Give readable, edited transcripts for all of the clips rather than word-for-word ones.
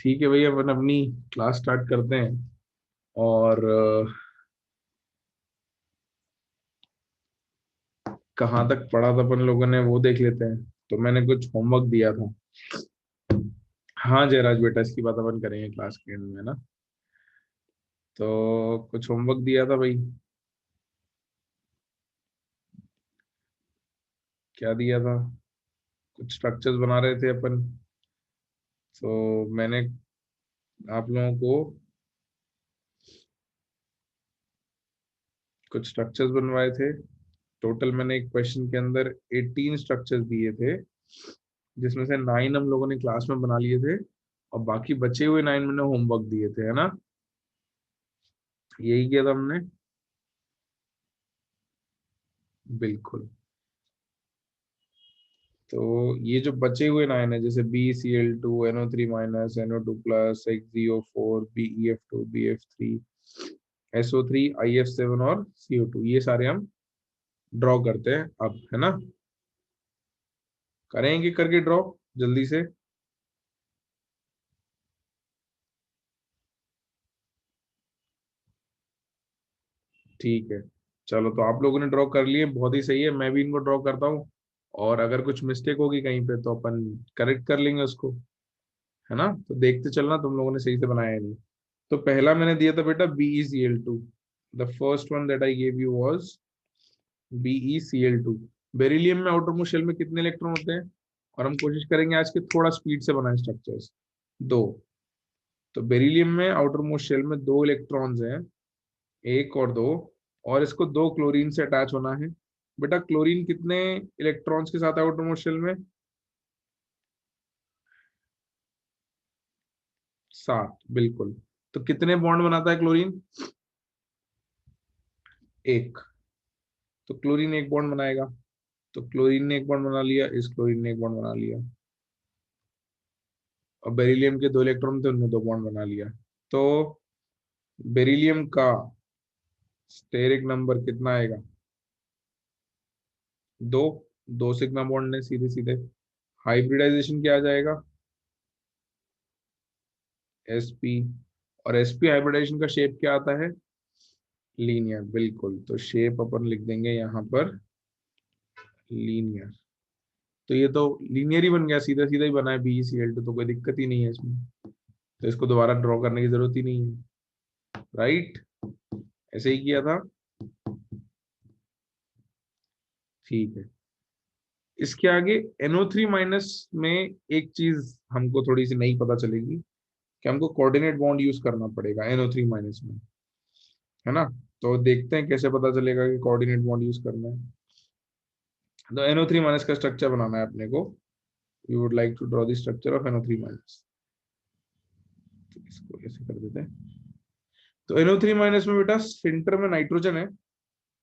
ठीक है भैया, अपन अपनी क्लास स्टार्ट करते हैं। और कहाँ तक पढ़ा था अपन लोगों ने वो देख लेते हैं। तो मैंने कुछ होमवर्क दिया था। हाँ जयराज बेटा, इसकी बात अपन करेंगे क्लास के एंड में ना। तो कुछ होमवर्क दिया था भाई। क्या दिया था? कुछ स्ट्रक्चर्स बना रहे थे अपन। तो मैंने आप लोगों को कुछ स्ट्रक्चर्स बनवाए थे। टोटल मैंने एक क्वेश्चन के अंदर 18 स्ट्रक्चर्स दिए थे, जिसमें से 9 हम लोगों ने क्लास में बना लिए थे, और बाकी बचे हुए 9 मैंने होमवर्क दिए थे, है ना। यही किया था हमने। बिल्कुल। तो ये जो बचे हुए 9 है, जैसे BCl2, NO3 - NO2+, XgO4, BeF2, BF3, SO3, IF7 और CO2, ये सारे हम ड्रॉ करते हैं अब, है ना। करेंगे करके ड्रॉ जल्दी से। ठीक है, चलो तो आप लोगों ने ड्रॉ कर लिए, बहुत ही सही है। मैं भी इनको ड्रॉ करता हूँ, और अगर कुछ मिस्टेक होगी कहीं पे तो अपन करेक्ट कर लेंगे उसको, है ना। तो देखते चलना तुम लोगों ने सही से बनाया है नहीं। तो पहला मैंने दिया था बेटा BeCl2। The first one that I gave you was BeCl2। Beryllium में आउटर मोस्ट शेल में कितने इलेक्ट्रॉन होते हैं? और हम कोशिश करेंगे आज के थोड़ा स्पीड से बनाए स्ट्रक्चर्स। दो। तो बेरिलियम में आउटर मोस्ट शेल में दो इलेक्ट्रॉन्स हैं, एक और दो। और इसको दो क्लोरीन से अटैच होना है। बेटा क्लोरीन कितने इलेक्ट्रॉन्स के साथ है आउटर मोस्ट शेल में? 7, बिल्कुल। तो कितने बॉन्ड बनाता है क्लोरीन? एक। तो क्लोरीन एक बॉन्ड बनाएगा। तो क्लोरीन ने एक बॉन्ड बना लिया, इस क्लोरीन ने एक बॉन्ड बना लिया। और बेरिलियम के दो इलेक्ट्रॉन थे, उनने दो बॉन्ड बना लिया। तो बेरिलियम का स्टेरिक नंबर कितना आएगा? दो। दो सिग्मा बॉन्ड ने सीधे सीधे। हाइब्रिडाइजेशन क्या आ जाएगा? sp। और sp हाइब्रिडाइजेशन का शेप क्या आता है? लीनियर, बिल्कुल। तो शेप अपन लिख देंगे यहाँ पर लीनियर। तो ये तो लीनियर ही बन गया, सीधा सीधा ही बना है BeCl2, तो कोई दिक्कत ही नहीं है इसमें। तो इसको दोबारा ड्रॉ करने की जरूरत ही नहीं है। राइट। ऐसे ही किया था। ठीक है। इसके आगे NO3- में एक चीज हमको थोड़ी सी नई पता चलेगी, कि हमको कोऑर्डिनेट बॉन्ड यूज करना पड़ेगा NO3- में, है ना। तो देखते हैं कैसे पता चलेगा कि कोऑर्डिनेट बॉन्ड यूज करना है। तो NO3- का स्ट्रक्चर बनाना है अपने को। We would like to draw the structure of NO3-। तो इसको ऐसे कर देते हैं। तो NO3- में बेटा सेंटर में नाइट्रोजन है।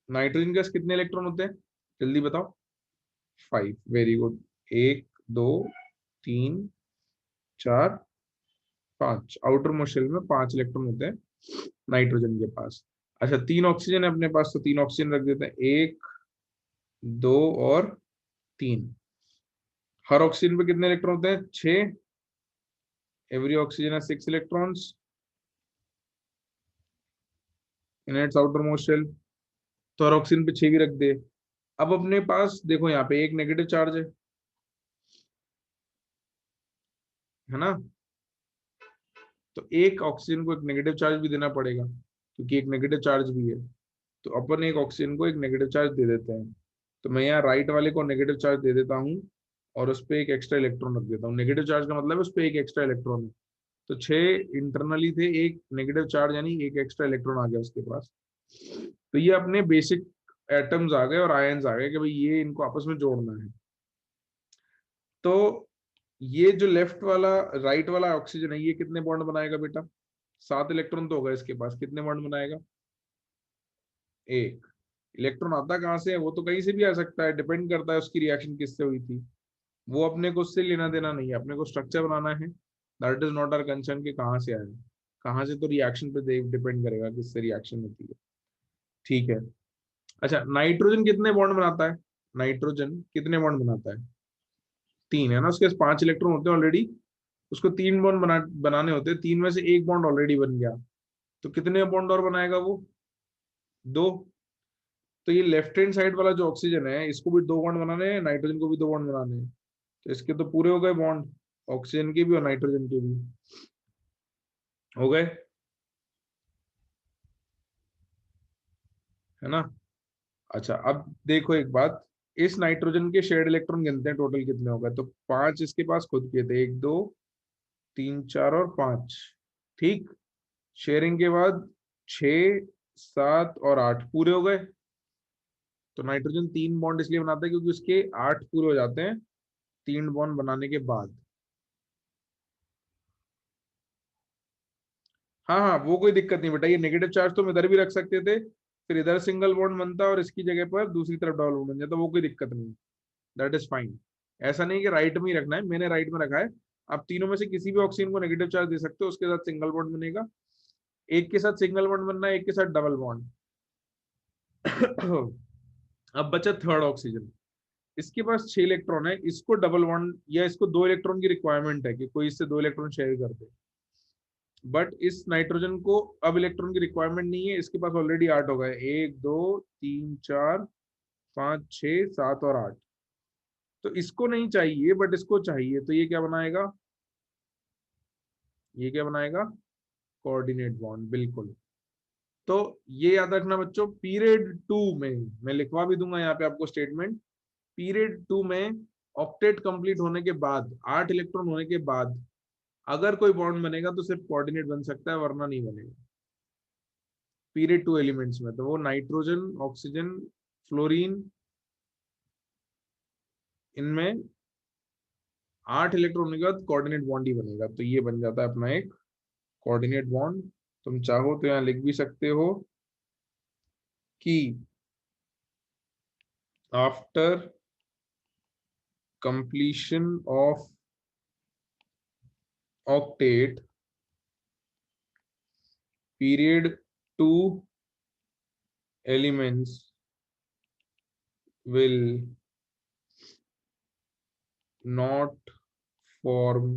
नाइट्रोजन के पास कितने इलेक्ट्रॉन होते हैं? जल्दी बताओ। 5, वेरी गुड। एक, दो, तीन, चार, पांच। आउटर मोस्ट शेल में 5 इलेक्ट्रॉन होते हैं नाइट्रोजन के पास। अच्छा, 3 ऑक्सीजन है अपने पास, तो 3 ऑक्सीजन रख देते हैं। एक, दो और तीन। हर ऑक्सीजन पे कितने इलेक्ट्रॉन होते हैं? 6। एवरी ऑक्सीजन है 6 electrons in its outermost shell. तो हर ऑक्सीजन पे 6 भी रख दे। अब अपने पास देखो, यहाँ पे एक नेगेटिव चार्ज है ना। तो एक ऑक्सीजन को एक नेगेटिव चार्ज भी देना पड़ेगा, क्योंकि एक नेगेटिव चार्ज भी है। तो अपन एक ऑक्सीजन को एक नेगेटिव चार्ज दे देते हैं। तो मैं यहाँ राइट वाले को नेगेटिव चार्ज दे देता हूँ, और उस पर एक एक्स्ट्रा इलेक्ट्रॉन रख देता हूँ। नेगेटिव चार्ज का मतलब है उस पर एक एक्स्ट्रा इलेक्ट्रॉन है। तो 6 इंटरनली थे, एक नेगेटिव चार्ज, यानी एक एक्स्ट्रा इलेक्ट्रॉन आ गया उसके पास। तो ये अपने बेसिक एटम्स आ गए और आयंस आ गए, कि भाई ये इनको आपस में जोड़ना है। तो ये जो लेफ्ट वाला राइट वाला ऑक्सीजन है, ये कितने बॉन्ड बनाएगा बेटा? 7 इलेक्ट्रॉन तो होगा इसके पास, कितने बॉन्ड बनाएगा? एक। इलेक्ट्रॉन आता कहाँ से है? वो तो कहीं से भी आ सकता है, डिपेंड करता है उसकी रिएक्शन किससे हुई थी। वो अपने को उससे लेना देना नहीं है, अपने को स्ट्रक्चर बनाना है। That is not our concern कि कहाँ से आए। कहाँ से तो रिएक्शन पे डिपेंड करेगा किससे रिएक्शन होती है। ठीक है। अच्छा, नाइट्रोजन कितने बॉन्ड बनाता है? नाइट्रोजन कितने बॉन्ड बनाता है? 3, है ना। उसके पास 5 इलेक्ट्रॉन होते हैं ऑलरेडी। उसको 3 बॉन्ड बनाने होते हैं, 3 में से एक बॉन्ड ऑलरेडी बन गया, तो कितने बॉन्ड और बनाएगा वो? 2। तो ये लेफ्ट हैंड साइड वाला जो ऑक्सीजन है, इसको भी 2 बॉन्ड बनाने हैं, नाइट्रोजन को भी 2 बॉन्ड बनाने हैं, तो इसके तो पूरे हो गए बॉन्ड, ऑक्सीजन के भी और नाइट्रोजन के भी हो गए, है ना। अच्छा, अब देखो एक बात, इस नाइट्रोजन के शेयर्ड इलेक्ट्रॉन गिनते हैं टोटल कितने हो गए, तो 5 इसके पास खुद के थे, 1 2 3 4 और 5, ठीक। शेयरिंग के बाद 6 7 और 8 पूरे हो गए। तो नाइट्रोजन 3 बॉन्ड इसलिए बनाता है क्योंकि उसके 8 पूरे हो जाते हैं 3 बॉन्ड बनाने के बाद। हाँ हाँ, वो कोई दिक्कत नहीं बेटा, ये नेगेटिव चार्ज तो हम इधर भी रख सकते थे, फिर इधर सिंगल बॉन्ड बनता और इसकी जगह पर दूसरी तरफ डबल बॉन्ड बन जाता, वो कोई दिक्कत नहीं, दैट इज फाइन। ऐसा नहीं कि राइट में ही रखना है, मैंने राइट में रखा है। आप तीनों में से किसी भी ऑक्सीजन को नेगेटिव चार्ज दे सकते हो, उसके साथ सिंगल बॉन्ड बनेगा, एक के साथ सिंगल बॉन्ड बनना है, एक के साथ डबल बॉन्ड। अब बचा थर्ड ऑक्सीजन, इसके पास 6 इलेक्ट्रॉन है, इसको डबल बॉन्ड या इसको 2 इलेक्ट्रॉन की रिक्वायरमेंट है कि कोई इससे 2 इलेक्ट्रॉन शेयर कर दे, बट इस नाइट्रोजन को अब इलेक्ट्रॉन की रिक्वायरमेंट नहीं है, इसके पास ऑलरेडी 8 हो गए, 1 2 3 4 5 6 7 और 8, तो इसको नहीं चाहिए बट इसको चाहिए, तो ये क्या बनाएगा? ये क्या बनाएगा? कोऑर्डिनेट बॉन्ड, बिल्कुल। तो ये याद रखना बच्चों, पीरियड 2 में, मैं लिखवा भी दूंगा यहाँ पे आपको स्टेटमेंट, पीरियड 2 में ऑक्टेट कंप्लीट होने के बाद, 8 इलेक्ट्रॉन होने के बाद अगर कोई बॉन्ड बनेगा तो सिर्फ कोऑर्डिनेट बन सकता है, वरना नहीं बनेगा पीरियड 2 एलिमेंट्स में। तो वो नाइट्रोजन, ऑक्सीजन, फ्लोरीन, इनमें 8 इलेक्ट्रॉन होने के बाद कोऑर्डिनेट बॉन्ड ही बनेगा, तो ये बन जाता है अपना एक कोऑर्डिनेट बॉन्ड। तुम चाहो तो यहाँ लिख भी सकते हो कि after completion of octet period 2 elements will not form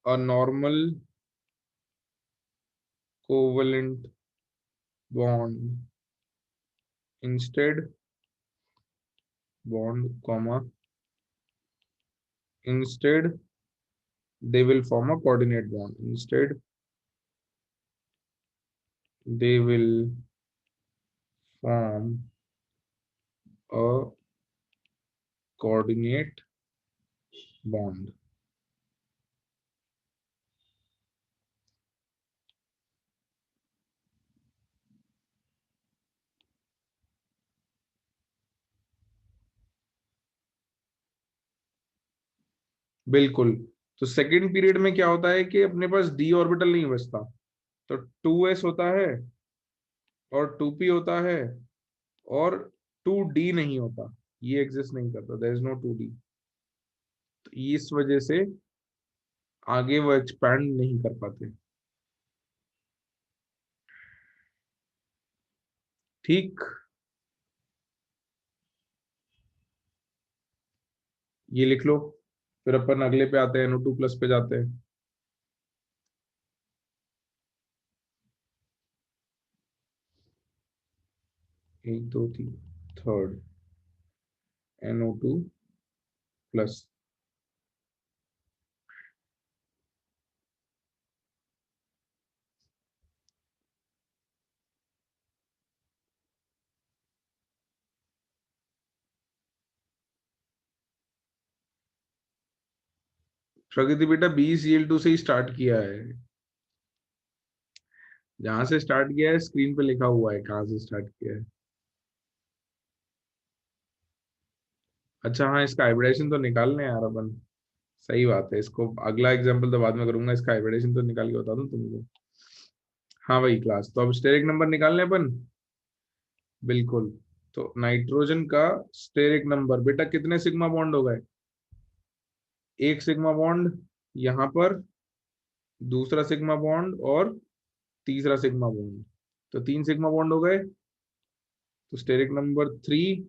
a normal covalent bond, instead bond comma instead they will form a coordinate bond, instead they will form a coordinate bond। बिल्कुल। तो सेकेंड पीरियड में क्या होता है कि अपने पास D orbital नहीं बचता, तो 2s होता है और 2p होता है और 2d नहीं होता, ये एग्जिस्ट नहीं करता, देयर इज नो 2d। तो इस वजह से आगे वो एक्सपैंड नहीं कर पाते, ठीक। ये लिख लो, फिर अपन अगले पे आते हैं, NO2+ पे जाते हैं। 1 2 3, थर्ड NO2+। प्रगति बेटा BeCl2 से ही स्टार्ट किया है, जहां से स्टार्ट किया है स्क्रीन पे लिखा हुआ है कहाँ से स्टार्ट किया है। अच्छा हाँ, इसका हाइब्रिडेशन तो निकालना है यार अपन, सही बात है, इसको अगला एग्जांपल तो बाद में करूंगा, इसका हाइब्रिडेशन तो निकाल के बता दूं तुमको। हाँ भाई क्लास, तो अब स्टेरिक नंबर निकालने अपन, बिल्कुल। तो नाइट्रोजन का स्टेरिक नंबर बेटा कितने सिग्मा बॉन्ड हो गए? एक सिग्मा बॉन्ड यहाँ पर, दूसरा सिग्मा बॉन्ड और तीसरा सिग्मा बॉन्ड, तो 3 सिग्मा बॉन्ड हो गए। तो स्टेरिक नंबर 3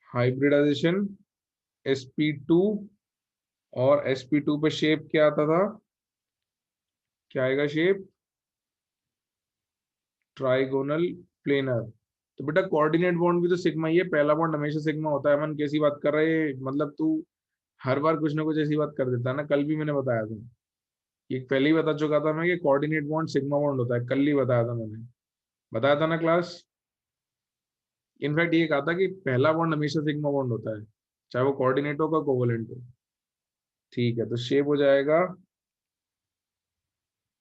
हाइब्रिडाइजेशन sp2 और sp2 पे शेप क्या आता था, क्या आएगा शेप, ट्राइगोनल प्लेनर। तो बेटा कोऑर्डिनेट बॉन्ड भी तो सिग्मा ही है, पहला बॉन्ड हमेशा सिग्मा होता है। मन कैसी बात कर रहे हैं, मतलब तू हर बार कुछ ना कुछ ऐसी बात कर देता है ना। कल भी मैंने बताया था, ये पहले ही बता चुका था मैं कि कोऑर्डिनेट बॉन्ड सिग्मा बॉन्ड होता है, कल ही बताया था मैंने, बताया था ना क्लास। इनफैक्ट ये कहा था कि पहला बॉन्ड हमेशा सिग्मा बॉन्ड होता है, चाहे वो कोऑर्डिनेट हो का कोवलेंट हो। ठीक है, तो शेप हो जाएगा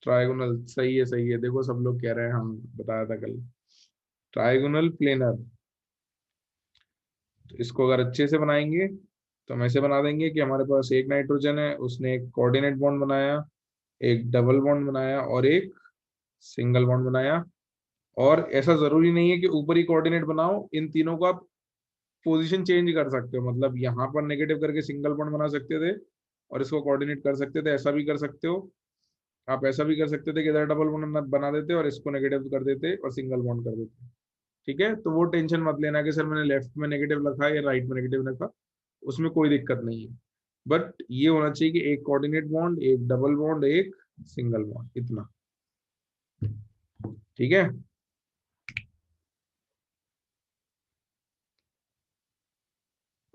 ट्राइगोनल। सही है सही है, देखो सब लोग कह रहे हैं हम बताया था कल, ट्राइगोनल प्लेनर। तो इसको अगर अच्छे से बनाएंगे तो हम ऐसे बना देंगे कि हमारे पास एक नाइट्रोजन है, उसने एक कोऑर्डिनेट बॉन्ड बनाया, एक डबल बॉन्ड बनाया और एक सिंगल बॉन्ड बनाया। और ऐसा जरूरी नहीं है कि ऊपर ही कोऑर्डिनेट बनाओ, इन तीनों को आप पोजीशन चेंज कर सकते हो। मतलब यहाँ पर नेगेटिव करके सिंगल बॉन्ड बना सकते थे और इसको कोऑर्डिनेट कर सकते थे, ऐसा भी कर सकते हो। आप ऐसा भी कर सकते थे कि इधर डबल बॉन्ड बना देते और इसको नेगेटिव कर देते और सिंगल बॉन्ड कर देते। ठीक है, तो वो टेंशन मत लेना कि सर मैंने लेफ्ट में नेगेटिव रखा या राइट में नेगेटिव रखा, उसमें कोई दिक्कत नहीं है। बट ये होना चाहिए कि एक कोऑर्डिनेट बॉन्ड, एक डबल बॉन्ड, एक सिंगल बॉन्ड, इतना। ठीक है,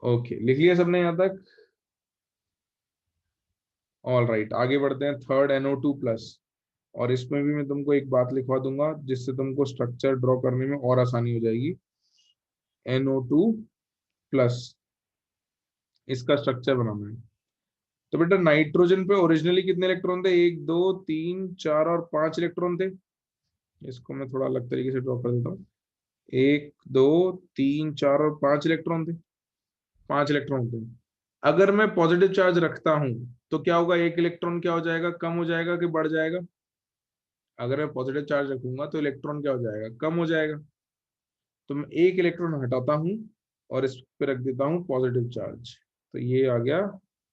ओके, लिख लिया सबने यहाँ तक? ऑल राइट, आगे बढ़ते हैं। Third NO2 plus. और इसमें भी मैं तुमको एक बात लिखवा दूंगा जिससे तुमको स्ट्रक्चर ड्रॉ करने में और आसानी हो जाएगी। NO2 प्लस, इसका स्ट्रक्चर बनाना है। तो बेटा नाइट्रोजन पे ओरिजिनली कितने इलेक्ट्रॉन थे, एक दो तीन चार और पांच इलेक्ट्रॉन थे। इसको मैं थोड़ा अलग तरीके से ड्रॉ कर देता हूँ। एक दो तीन चार और पांच इलेक्ट्रॉन थे, पांच इलेक्ट्रॉन थे। अगर मैं पॉजिटिव चार्ज रखता हूं तो क्या होगा, एक इलेक्ट्रॉन क्या हो जाएगा, कम हो जाएगा कि बढ़ जाएगा? अगर मैं पॉजिटिव चार्ज रखूंगा तो इलेक्ट्रॉन क्या हो जाएगा, कम हो जाएगा। तो मैं एक इलेक्ट्रॉन हटाता हूं और इस पे रख देता हूं पॉजिटिव चार्ज, तो ये आ गया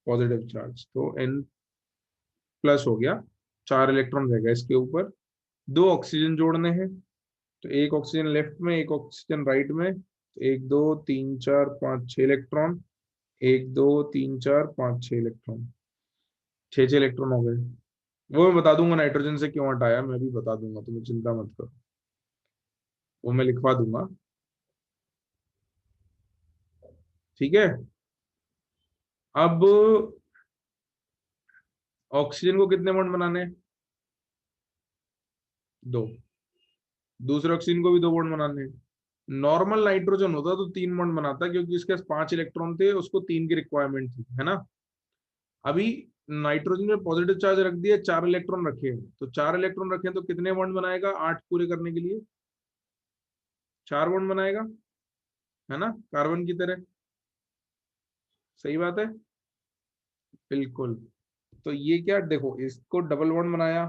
पॉजिटिव चार्ज। तो N+ हो गया, चार इलेक्ट्रॉन रह गए इसके ऊपर। दो ऑक्सीजन जोड़ने हैं, तो एक ऑक्सीजन लेफ्ट में, एक ऑक्सीजन राइट में। तो एक दो तीन चार पाँच छह इलेक्ट्रॉन, एक दो तीन चार पाँच छह इलेक्ट्रॉन, छह छह इलेक्ट्रॉन हो गए। वो मैं बता दूंगा नाइट्रोजन से क्यों हटाया, मैं भी बता दूंगा, तुम्हें चिंता मत करो, वो मैं लिखवा दूंगा। ठीक है, अब ऑक्सीजन को कितने बॉन्ड बनाने हैं, दो। दूसरे ऑक्सीजन को भी दो बॉन्ड बनाने हैं। नॉर्मल नाइट्रोजन होता तो तीन बॉन्ड बनाता, क्योंकि इसके पास पांच इलेक्ट्रॉन थे, उसको तीन की रिक्वायरमेंट थी, है ना। अभी नाइट्रोजन में पॉजिटिव चार्ज रख दिया, चार इलेक्ट्रॉन रखे हैं, तो चार इलेक्ट्रॉन रखे तो कितने बॉन्ड बनाएगा, आठ पूरे करने के लिए चार बॉन्ड बनाएगा, है ना, कार्बन की तरह। सही बात है, बिल्कुल। तो ये क्या, देखो इसको डबल बॉन्ड बनाया,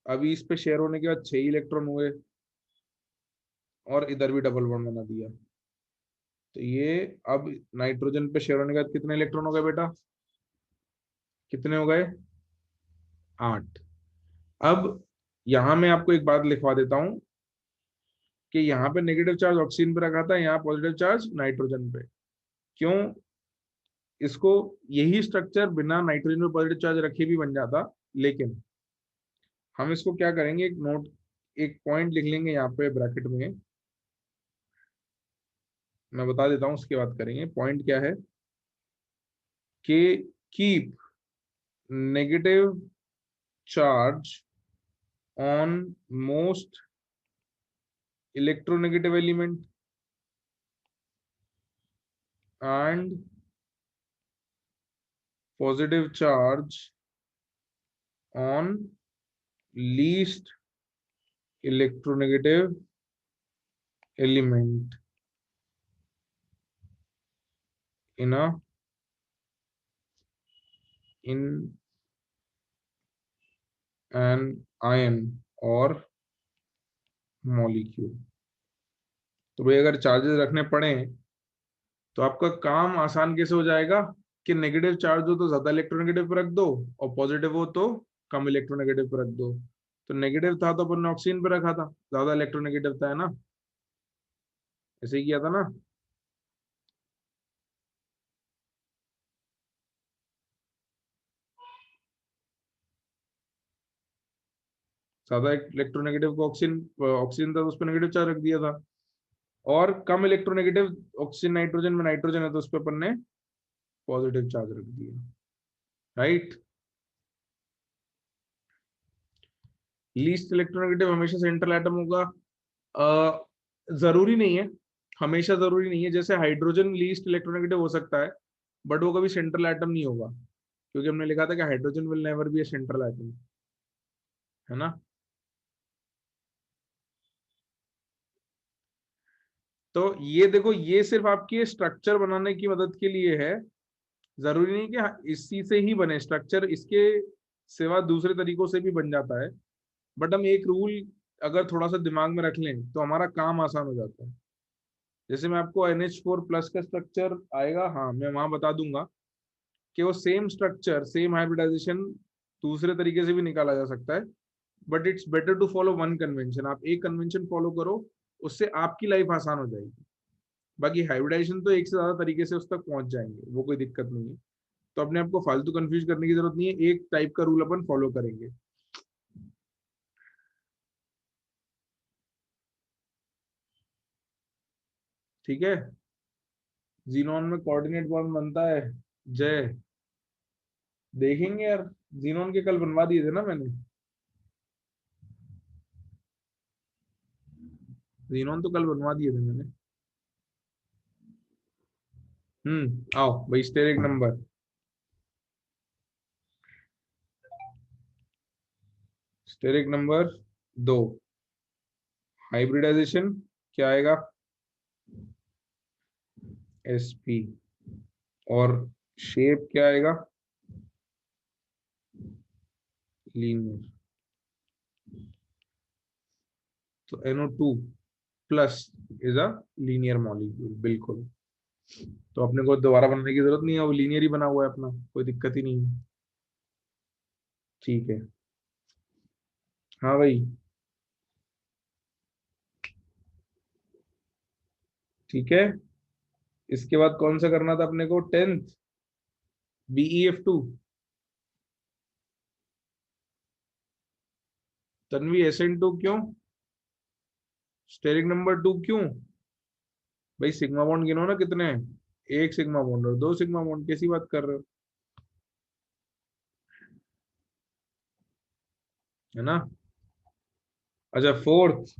अभी इस पे शेयर होने के बाद छह इलेक्ट्रॉन हुए, और इधर भी डबल बॉन्ड बना दिया। तो ये अब नाइट्रोजन पे शेयर होने के बाद कितने इलेक्ट्रॉन हो गए बेटा, कितने हो गए, आठ। अब यहां मैं आपको एक बात लिखवा देता हूं कि यहाँ पे नेगेटिव चार्ज ऑक्सीजन पे रखा था, यहाँ पॉजिटिव चार्ज नाइट्रोजन पे। क्यों, इसको यही स्ट्रक्चर बिना नाइट्रोजन पे पॉजिटिव चार्ज रखे भी बन जाता, लेकिन हम इसको क्या करेंगे, एक नोट, एक पॉइंट लिख लेंगे यहाँ पे ब्रैकेट में, मैं बता देता हूँ उसके बाद करेंगे। पॉइंट क्या है कि keep negative charge on most electronegative element and positive charge on least electronegative element in a in an ion और मॉलिक्यूल। तो भाई अगर चार्जेस रखने पड़े तो आपका काम आसान कैसे हो जाएगा, कि नेगेटिव चार्ज हो तो ज्यादा इलेक्ट्रोनेगेटिव पे रख दो, और पॉजिटिव हो तो कम इलेक्ट्रोनेगेटिव पे रख दो। तो नेगेटिव था तो अपन ने ऑक्सीजन पे रखा था, ज्यादा इलेक्ट्रोनेगेटिव था, है ना, ऐसे ही किया था ना। ज्यादा इलेक्ट्रोनेगेटिव को ऑक्सीजन था तो उस पर नेगेटिव चार्ज रख दिया था, और कम इलेक्ट्रोनेगेटिव ऑक्सीजन नाइट्रोजन में नाइट्रोजन है तो उस पर अपन ने पॉजिटिव चार्ज रख दिया, राइट। लीस्ट इलेक्ट्रोनेगेटिव हमेशा सेंट्रल एटम होगा? जरूरी नहीं है, हमेशा जरूरी नहीं है। जैसे हाइड्रोजन लीस्ट इलेक्ट्रोनेगेटिव हो सकता है, बट वो कभी सेंट्रल एटम नहीं होगा, क्योंकि हमने लिखा था कि hydrogen will never be A central atom, है ना। तो ये देखो, ये सिर्फ आपके स्ट्रक्चर बनाने की मदद के लिए है, जरूरी नहीं कि इसी से ही बने स्ट्रक्चर, इसके सिवा दूसरे तरीकों से भी बन जाता है। बट हम एक रूल अगर थोड़ा सा दिमाग में रख लें तो हमारा काम आसान हो जाता है। जैसे मैं आपको NH4+ का स्ट्रक्चर आएगा, हाँ मैं वहां बता दूंगा कि वो सेम स्ट्रक्चर सेम हाइब्रिडाइजेशन दूसरे तरीके से भी निकाला जा सकता है, but it's better to follow one convention. आप एक कन्वेंशन फॉलो करो, उससे आपकी लाइफ आसान हो जाएगी। बाकी हाइब्रिडाइजेशन तो एक से ज्यादा तरीके से उस तक पहुंच जाएंगे, वो कोई दिक्कत नहीं है। तो अपने आपको फालतू कंफ्यूज करने की जरूरत नहीं है, एक टाइप का रूल अपन फॉलो करेंगे। ठीक है। जीनोन में कोऑर्डिनेट बॉन्ड बनता है, जय देखेंगे यार, जीनोन के कल बनवा दिए थे ना मैंने, जीनोन तो कल बनवा दिए थे मैंने। आओ भाई, steric number, steric number 2, hybridisation क्या आएगा, sp, और शेप क्या आएगा, लीनियर। तो NO2 plus is a linear molecule, बिल्कुल। तो अपने को दोबारा बनाने की जरूरत नहीं है, वो लीनियर ही बना हुआ है अपना, कोई दिक्कत ही नहीं है। ठीक है। हाँ भाई। ठीक है। इसके बाद कौन सा करना था अपने को, 10th, BeF2। तन्वी SN2 क्यों, स्टेरिक नंबर 2 क्यों? भाई सिग्मा बॉन्ड गिनो ना कितने हैं, एक सिग्मा बॉन्ड और दो सिग्मा बॉन्ड, कैसी बात कर रहे हो, है ना। अच्छा फोर्थ,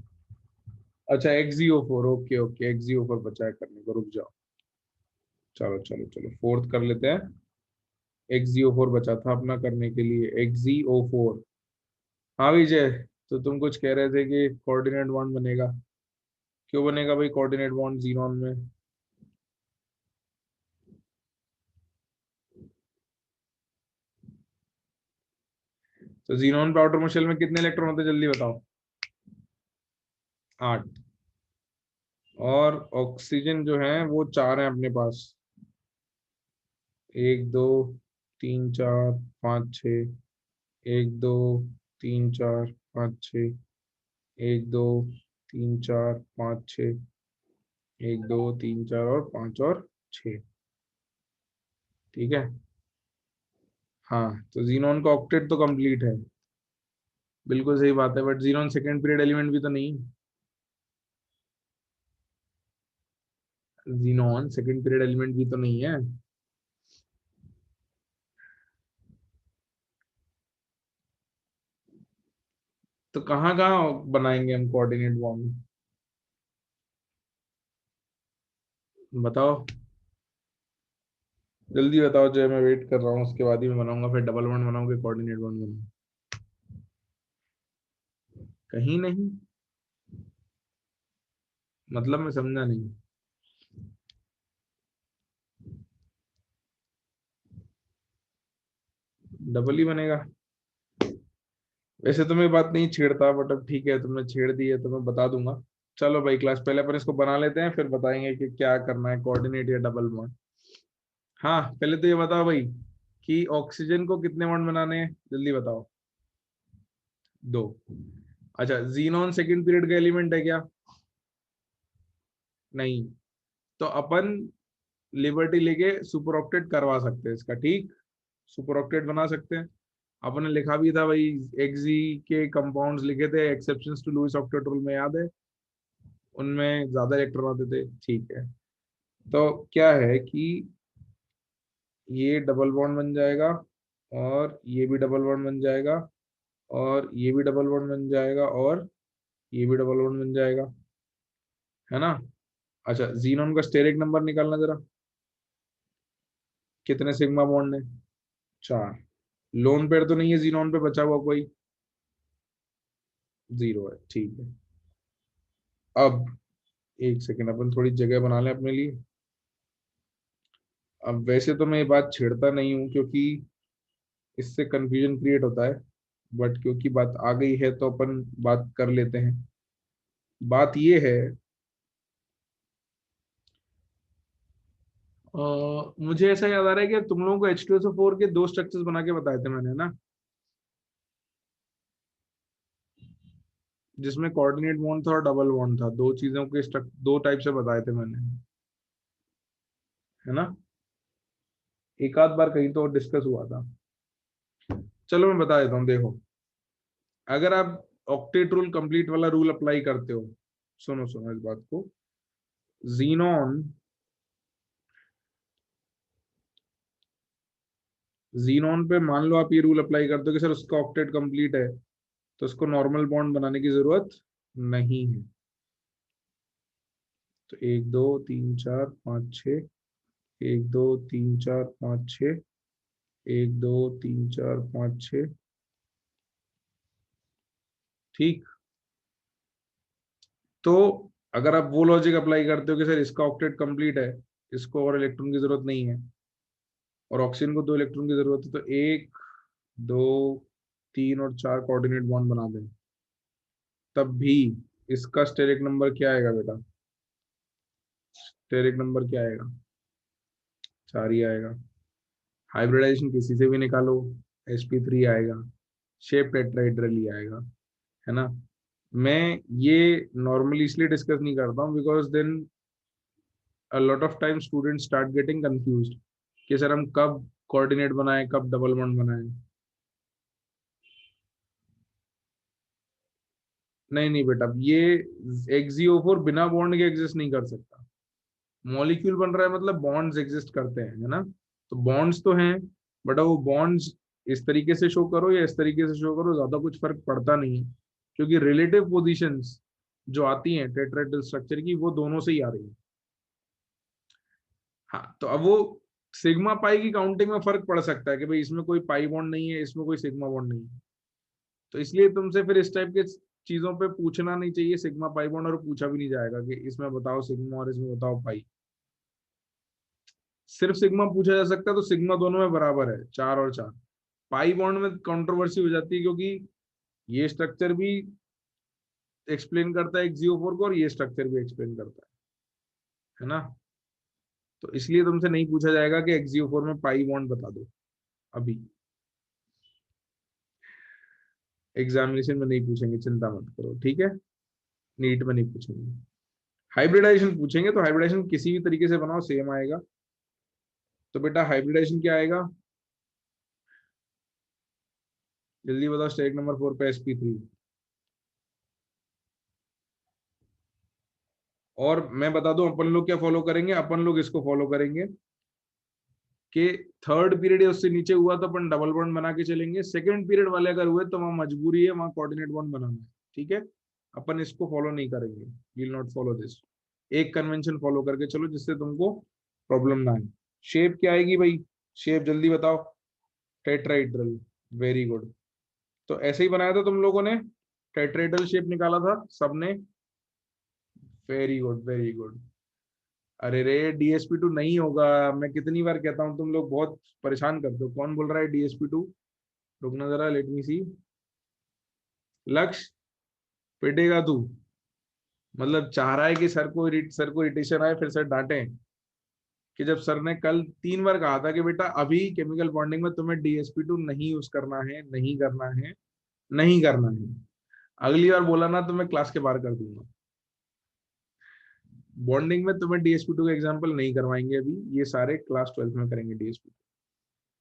अच्छा XeO4, ओके ओके, XeO4 बचा है करने को, रुक जाओ। चलो चलो चलो, फोर्थ कर लेते हैं। XeO4 बचा था अपना करने के लिए, XeO4। हाँ विजय, तो तुम कुछ कह रहे थे कि कोऑर्डिनेट बॉन्ड बनेगा, क्यों बनेगा भाई कोऑर्डिनेट बॉन्ड जीनोन में? तो जीनोन पे आउटर शेल में कितने इलेक्ट्रॉन होते हैं, जल्दी बताओ। 8। और ऑक्सीजन जो है वो 4 है अपने पास, 1 2 3 4 5 6, 1 2 3 4 5 6, 1 2 3 4 5 6, 1 2 3 4 और 5 और 6। ठीक है। हाँ, तो जीनोन का ऑक्टेट तो कंप्लीट है, बिल्कुल सही बात है, but xenon second period element भी तो नहीं। जीनोन सेकंड पीरियड एलिमेंट भी तो नहीं है। तो कहाँ कहाँ बनाएंगे हम कोऑर्डिनेट बॉन्ड, बताओ, जल्दी बताओ, जो मैं वेट कर रहा हूँ, उसके बाद ही मैं बनाऊंगा, फिर डबल बॉन्ड बनाऊंगा, कोऑर्डिनेट बॉन्ड बनाऊंगा। कहीं नहीं, मतलब मैं समझा नहीं। डबल ही बनेगा। वैसे तो मैं बात नहीं छेड़ता, बट अब ठीक है, तुमने छेड़ दी है तो मैं बता दूंगा। चलो भाई क्लास, पहले अपन इसको बना लेते हैं, फिर बताएंगे कि क्या करना है, कोऑर्डिनेट या डबल बॉन्ड। हाँ पहले तो ये बताओ भाई कि ऑक्सीजन को कितने बॉन्ड बनाने हैं, जल्दी बताओ। 2। अच्छा, जीनोन सेकंड पीरियड का एलिमेंट है क्या? नहीं। तो अपन लिबर्टी लेके सुपर ऑक्टेट करवा सकते हैं इसका, ठीक, सुपर ऑक्टेट बना सकते हैं। अपन ने लिखा भी था भाई, एक्सी के कंपाउंड्स लिखे थे exceptions to Lewis octet rule में, याद है? उनमें ज्यादा इलेक्ट्रॉन आते थे, ठीक है। तो क्या है कि ये डबल बॉन्ड बन जाएगा, और ये भी डबल बॉन्ड बन जाएगा, और ये भी डबल बॉन्ड बन जाएगा, और ये भी डबल बॉन्ड बन जाएगा, है ना? अच्छा, जीनोन का स्टेरिक नंबर निकालना जरा, कितने सिग्मा बॉन्ड है? 4। लोन पेयर तो नहीं है जीनोन पे बचा हुआ कोई? 0 है, ठीक है। अब एक सेकेंड, अपन थोड़ी जगह बना लें अपने लिए। अब वैसे तो मैं ये बात छेड़ता नहीं हूँ, क्योंकि इससे कंफ्यूजन क्रिएट होता है, बट क्योंकि बात आ गई है तो अपन बात कर लेते हैं। बात ये है, मुझे ऐसा याद आ रहा है कि तुम लोगों को H2SO4 के 2 स्ट्रक्चर्स बना के बताए थे मैंने, ना? जिसमें कोऑर्डिनेट बॉन्ड था और डबल बॉन्ड था, दो चीजों के दो टाइप से बताए थे मैंने, है ना? एक आध बार कहीं तो डिस्कस हुआ था। चलो मैं बता देता हूँ, देखो। अगर आप ऑक्टेट रूल कंप्लीट वाला रूल अप्लाई करते हो, सुनो सुनो इस बात को। जीनोन जीनोन पे मान लो आप ये रूल अप्लाई करते हो कि सर उसका ऑक्टेट कंप्लीट है, तो उसको नॉर्मल बॉन्ड बनाने की जरूरत नहीं है। तो 1 2 3 4 5 6, 1 2 3 4 5 6, 1 2 3 4 5 6, ठीक। तो अगर आप वो लॉजिक अप्लाई करते हो कि सर इसका ऑक्टेट कंप्लीट है, इसको और इलेक्ट्रॉन की जरूरत नहीं है, और ऑक्सीजन को 2 इलेक्ट्रॉन की जरूरत है, तो 1 2 3 और 4 कोऑर्डिनेट बॉन्ड बना दें, तब भी इसका स्टेरिक नंबर क्या आएगा बेटा? स्टेरिक नंबर क्या आएगा? 4 ही आएगा। हाइब्रिडाइजेशन किसी से भी निकालो, sp3 आएगा, शेप टेट्राहेड्रल ही आएगा, है ना? मैं ये नॉर्मली इसलिए डिस्कस नहीं करता हूँ, because then a lot of times students start getting confused कि सर हम कब कोऑर्डिनेट बनाएं, कब डबल बॉन्ड बनाएं। नहीं नहीं बेटा, ये एक्सियो4 बिना बॉन्ड के एग्जिस्ट नहीं कर सकता। मॉलिक्यूल बन रहा है मतलब बॉन्ड्स एग्जिस्ट करते हैं, है ना? तो बॉन्ड्स तो हैं, बट वो बॉन्ड्स इस तरीके से शो करो या इस तरीके से शो करो, ज्यादा कुछ फर्क पड़ता नहीं है, क्योंकि रिलेटिव पोजीशंस जो आती हैं टेट्राहेड्रल स्ट्रक्चर की, वो दोनों से ही आ रही है। हाँ, तो अब वो सिग्मा पाई की काउंटिंग में फर्क पड़ सकता है कि भाई इसमें कोई पाई बॉन्ड नहीं है, इसमें कोई सिग्मा बॉन्ड नहीं है। तो इसलिए तुमसे फिर इस टाइप के चीजों पे पूछना नहीं चाहिए सिग्मा पाई बॉन्ड, और पूछा भी नहीं जाएगा कि इसमें बताओ सिग्मा और इसमें बताओ पाई। सिर्फ सिग्मा पूछा जा सकता है, तो सिग्मा दोनों में बराबर है, 4 और 4। पाई बॉन्ड में कंट्रोवर्सी हो जाती है, क्योंकि ये स्ट्रक्चर भी एक्सप्लेन करता है एक्सियो4 को, और ये स्ट्रक्चर भी एक्सप्लेन करता है ना? तो इसलिए तुमसे नहीं पूछा जाएगा कि एक्सियो4 में पाई बॉन्ड बता दो अभी, एग्जामिनेशन में नहीं पूछेंगे, चिंता मत करो, ठीक है? नीट में नहीं पूछेंगे। हाइब्रिडाइजेशन पूछेंगे, तो हाइब्रिडाइजेशन किसी भी तरीके से बनाओ सेम आएगा। तो बेटा हाइब्रिडाइजेशन क्या आएगा? जल्दी बताओ, स्टेट नंबर 4 पे sp3। और मैं बता दूं अपन लोग क्या फॉलो करेंगे, अपन लोग इसको फॉलो करेंगे कि थर्ड पीरियड या उससे नीचे हुआ तो अपन डबल बॉन्ड बना के चलेंगे, सेकंड पीरियड वाले अगर हुए तो वहां मजबूरी है, वहां कोऑर्डिनेट बॉन्ड बनाना है, ठीक है? अपन इसको फॉलो नहीं करेंगे, विल नॉट फॉलो दिस। एक कन्वेंशन फॉलो करके चलो जिससे तुमको प्रॉब्लम ना आए। शेप क्या आएगी भाई? शेप जल्दी बताओ। Tetrahedral, very good. तो ऐसे ही बनाया था तुम लोगों ने, टेट्राइड्रल शेप निकाला था सबने, वेरी गुड वेरी गुड। अरे रे, DSP2 नहीं होगा, मैं कितनी बार कहता हूँ, तुम लोग बहुत परेशान करते हो। कौन बोल रहा है DSP2? रुकना जरा, लेट मी सी। लक्ष्य, पिटेगा तू? मतलब चाह रहा है कि सर को इरिटेशन आए, फिर सर डांटे कि जब सर ने कल 3 बार कहा था कि बेटा अभी केमिकल बॉन्डिंग में तुम्हें DSP2 नहीं यूज करना है, नहीं करना है, नहीं करना है, अगली बार बोला ना तो मैं क्लास के बाहर कर दूंगा। बॉन्डिंग में तुम्हें DSP2 का एग्जाम्पल नहीं करवाएंगे अभी, ये सारे क्लास 12 में करेंगे DSP2।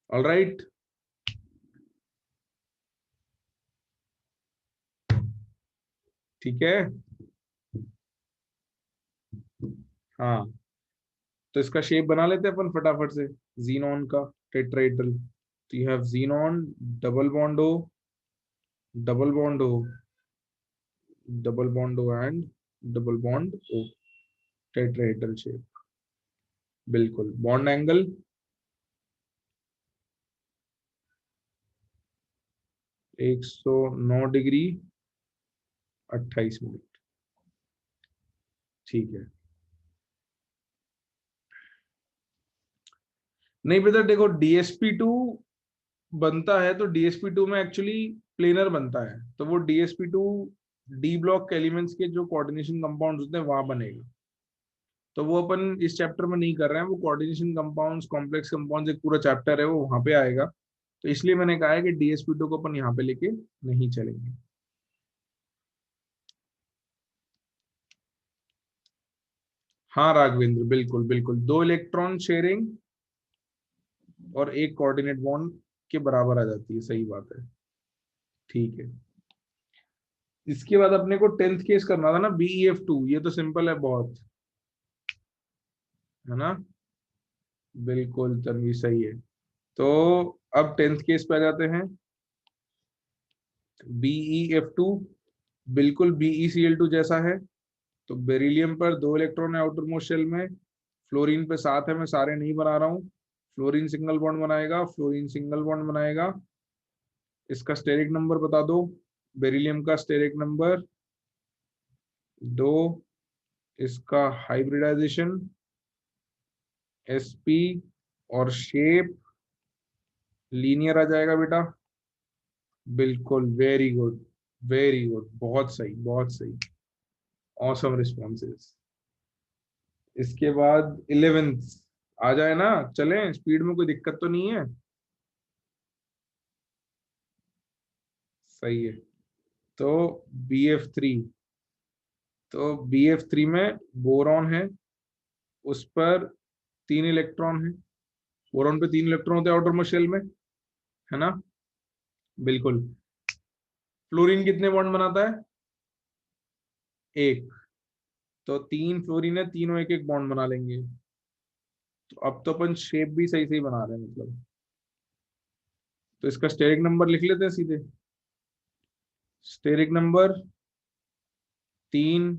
All right. ठीक है। हाँ, तो इसका शेप बना लेते हैं अपन फटाफट से, जीनॉन का टेट्राहेड्रल। तो you have xenon, double bond O, double bond O, double bond O and double bond O, tetrahedral shape. बिल्कुल। Bond angle 109 degree 28 minute. ठीक है। नहीं बेटा देखो, DsP2 बनता है तो DsP2 में एक्चुअली प्लेनर बनता है, तो वो DsP2 डी ब्लॉक एलिमेंट्स के जो कोऑर्डिनेशन कंपाउंड्स होते हैं वहां बनेगा। तो वो अपन इस चैप्टर में नहीं कर रहे हैं, वो कोऑर्डिनेशन कंपाउंड्स, कॉम्प्लेक्स कंपाउंड्स एक पूरा चैप्टर है, वो वहां पे आएगा। तो इसलिए मैंने कहा है कि DsP2 को अपन यहाँ पे लेके नहीं चलेंगे। हाँ राघवेंद्र, बिल्कुल बिल्कुल, 2 इलेक्ट्रॉन शेयरिंग और एक कोऑर्डिनेट बॉन्ड के बराबर आ जाती है, सही बात है। ठीक है। इसके बाद अपने को 10th केस करना था ना, BeF2, ये तो सिंपल है बहुत, है ना। बिल्कुल तन्वी, सही है। तो अब 10th केस पे आ जाते हैं। BeF2 बिल्कुल BeCl2 जैसा है। तो बेरिलियम पर 2 इलेक्ट्रॉन है आउटर मोस्ट शेल में, फ्लोरीन पे 7 है, मैं सारे नहीं बना रहा हूँ। फ्लोरीन सिंगल बॉन्ड बनाएगा, फ्लोरीन सिंगल बॉन्ड बनाएगा। इसका स्टेरिक नंबर बता दो। बेरिलियम का स्टेरिक नंबर 2। इसका हाइब्रिडाइजेशन sp और शेप लीनियर आ जाएगा बेटा। बिल्कुल, वेरी गुड, वेरी गुड, बहुत सही, बहुत सही। Awesome responses. इसके बाद 11th आ जाए ना, चलें स्पीड में, कोई दिक्कत तो नहीं है। सही है। तो BF3, तो BF3 में बोरॉन है, उस पर 3 इलेक्ट्रॉन है। बोरॉन पे 3 इलेक्ट्रॉन होते हैं आउटर मोस्ट शेल में, है ना। बिल्कुल। फ्लोरीन कितने बॉन्ड बनाता है? एक। तो 3 फ्लोरीन है, तीनों एक एक बॉन्ड बना लेंगे। तो अब तो अपन शेप भी सही सही बना रहे हैं मतलब। तो इसका स्टेरिक नंबर लिख लेते हैं सीधे। Steric number 3,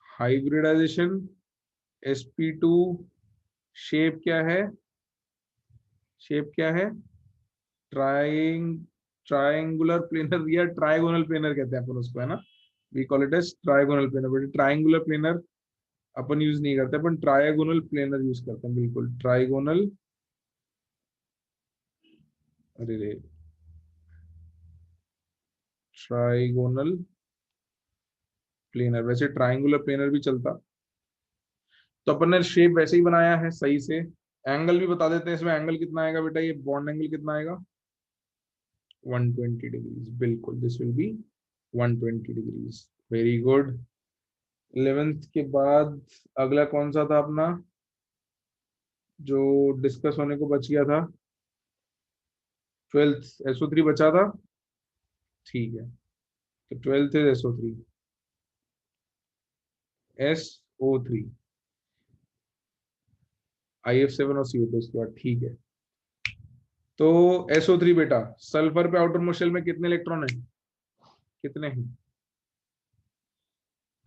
hybridisation sp2, shape क्या है? शेप क्या है? ट्राइंग ट्राइंगुलर प्लेनर या ट्राइगोनल प्लेनर कहते हैं अपन उसको, है ना। We call it as trigonal planar, but triangular planar अपन यूज नहीं करते, अपन ट्राइगोनल प्लेनर यूज करते हैं। बिल्कुल ट्राइगोनल, अरे रे, ट्राइगोनल प्लेनर, वैसे ट्राइंगुलर प्लेनर भी चलता। तो अपन ने शेप वैसे ही बनाया है सही से। एंगल भी बता देते हैं इसमें, एंगल कितना आएगा बेटा, ये बॉन्ड एंगल कितना आएगा? 120 डिग्रीज, बिल्कुल, this will B 120 degrees. Very good. 11th के बाद अगला कौन सा था अपना, जो डिस्कस होने को बच गया था? 12th SO3 बचा था। ठीक है। तो 12th है SO3, SO3, IF7 और CO2 उसके बाद। ठीक है। तो SO3 बेटा, सल्फर पे आउटर मोस्ट शेल में कितने इलेक्ट्रॉन है? कितने हैं?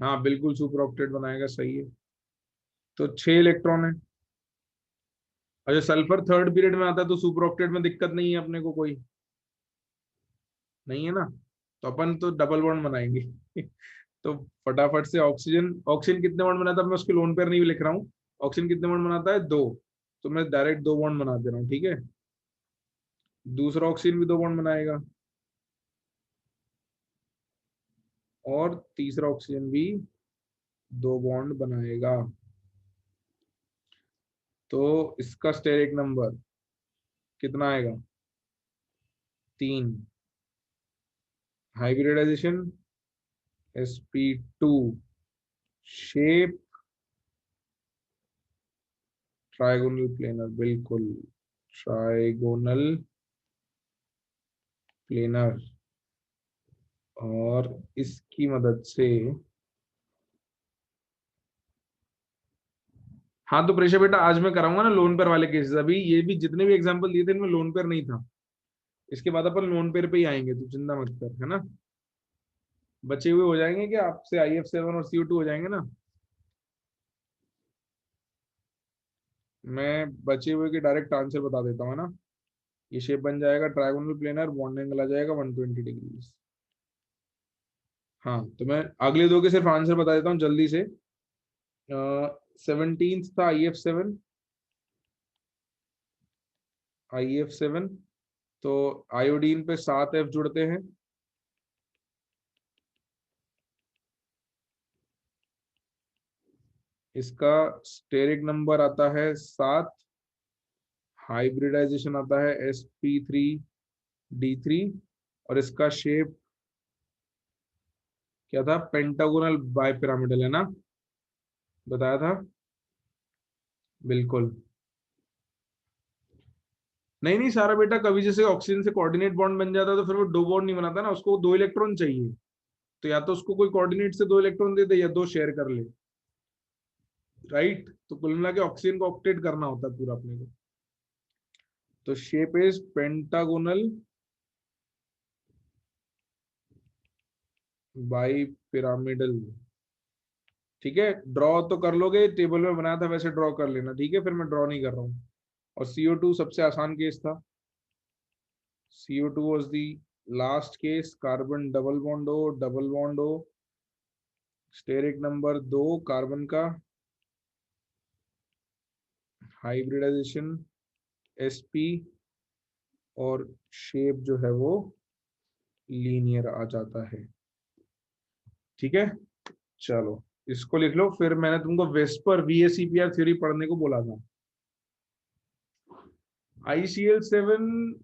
हाँ बिल्कुल, सुपर ऑक्टेट बनाएगा, सही है। तो 6 इलेक्ट्रॉन है। अच्छा, सल्फर थर्ड पीरियड में आता है, तो सुपर ऑक्टेट में दिक्कत नहीं है अपने को कोई, नहीं है ना। तो अपन तो डबल बॉन्ड बनाएंगे। तो फटाफट से ऑक्सीजन, ऑक्सीजन कितने बॉन्ड बनाता है, मैं उसके लोन पेयर नहीं लिख रहा हूँ। ऑक्सीजन कितने बॉन्ड बनाता है? 2। तो मैं डायरेक्ट 2 बॉन्ड बना दे रहा हूँ, ठीक है। दूसरा ऑक्सीजन भी 2 बॉन्ड बनाएगा, और तीसरा ऑक्सीजन भी 2 बॉन्ड बनाएगा। तो इसका स्टेरिक नंबर कितना आएगा? 3। Hybridisation sp2, shape trigonal planar, बिल्कुल ट्राइगोनल प्लेनर। और इसकी मदद से, हाँ तो प्रेशर बेटा आज मैं कराऊंगा ना लोन पेयर वाले केसेस। अभी ये भी जितने भी एग्जांपल दिए थे इनमें लोन पेयर नहीं था। इसके बाद अपन लोन पेयर पे ही आएंगे, तो चिंता मत कर, है ना। बचे हुए हो जाएंगे कि आपसे IF7 और CO2 हो जाएंगे ना। मैं बचे हुए के डायरेक्ट आंसर बता देता हूँ, है ना। ये शेप बन जाएगा ट्रायगोनल प्लेनर, बॉन्ड एंगल आ जाएगा 120 डिग्रीज। हाँ तो मैं अगले दो के सिर्फ आंसर बता देता हूँ जल्दी से। 17th था IF7। तो आयोडीन पे 7 F जुड़ते हैं। इसका स्टेरिक नंबर आता है 7। हाइब्रिडाइजेशन आता है sp3d3। और इसका शेप क्या था, पेंटागोनल बाइपिरामिडल, है ना, बताया था। बिल्कुल। नहीं नहीं सारा बेटा, कभी जैसे ऑक्सीजन से कोऑर्डिनेट बॉन्ड बन जाता है तो फिर वो दो बॉन्ड नहीं बनाता ना, उसको 2 इलेक्ट्रॉन चाहिए। तो या तो उसको कोई कोऑर्डिनेट से 2 इलेक्ट्रॉन दे दे या दो शेयर कर ले। राइट, तो कुल मिला के ऑक्सीजन को ऑक्टेट करना होता है पूरा अपने को। तो shape is pentagonal bi pyramidal. ठीक है, ड्रॉ तो कर लोगे, टेबल में बनाया था वैसे ड्रॉ कर लेना, ठीक है, फिर मैं ड्रॉ नहीं कर रहा हूँ। और CO2 सबसे आसान केस था। CO2 was the last case, carbon double bond हो, स्टेरिक नंबर 2 कार्बन का, हाइब्रिडाइजेशन sp, और शेप जो है वो लीनियर आ जाता है। ठीक है, चलो इसको लिख लो। फिर मैंने तुमको वेस्पर VSEPR थ्योरी पढ़ने को बोला था। ICl7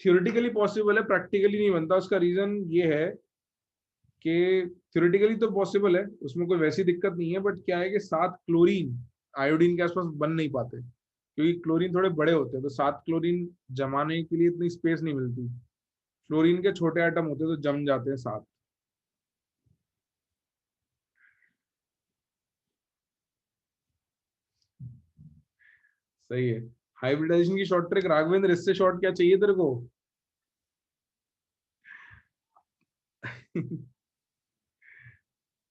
थ्योरेटिकली पॉसिबल है, प्रैक्टिकली नहीं बनता। उसका रीजन ये है कि थ्योरेटिकली तो पॉसिबल है, उसमें कोई वैसी दिक्कत नहीं है, बट क्या है कि 7 क्लोरीन आयोडीन के आसपास बन नहीं पाते, क्योंकि क्लोरीन थोड़े बड़े होते हैं, तो 7 क्लोरीन जमाने के लिए इतनी स्पेस नहीं मिलती। फ्लोरीन के छोटे आइटम होते हैं तो जम जाते हैं साथ। सही है। हाइब्रिडाइजेशन की शॉर्ट ट्रिक राघवेंद्र, इससे शॉर्ट क्या चाहिए तेरे को?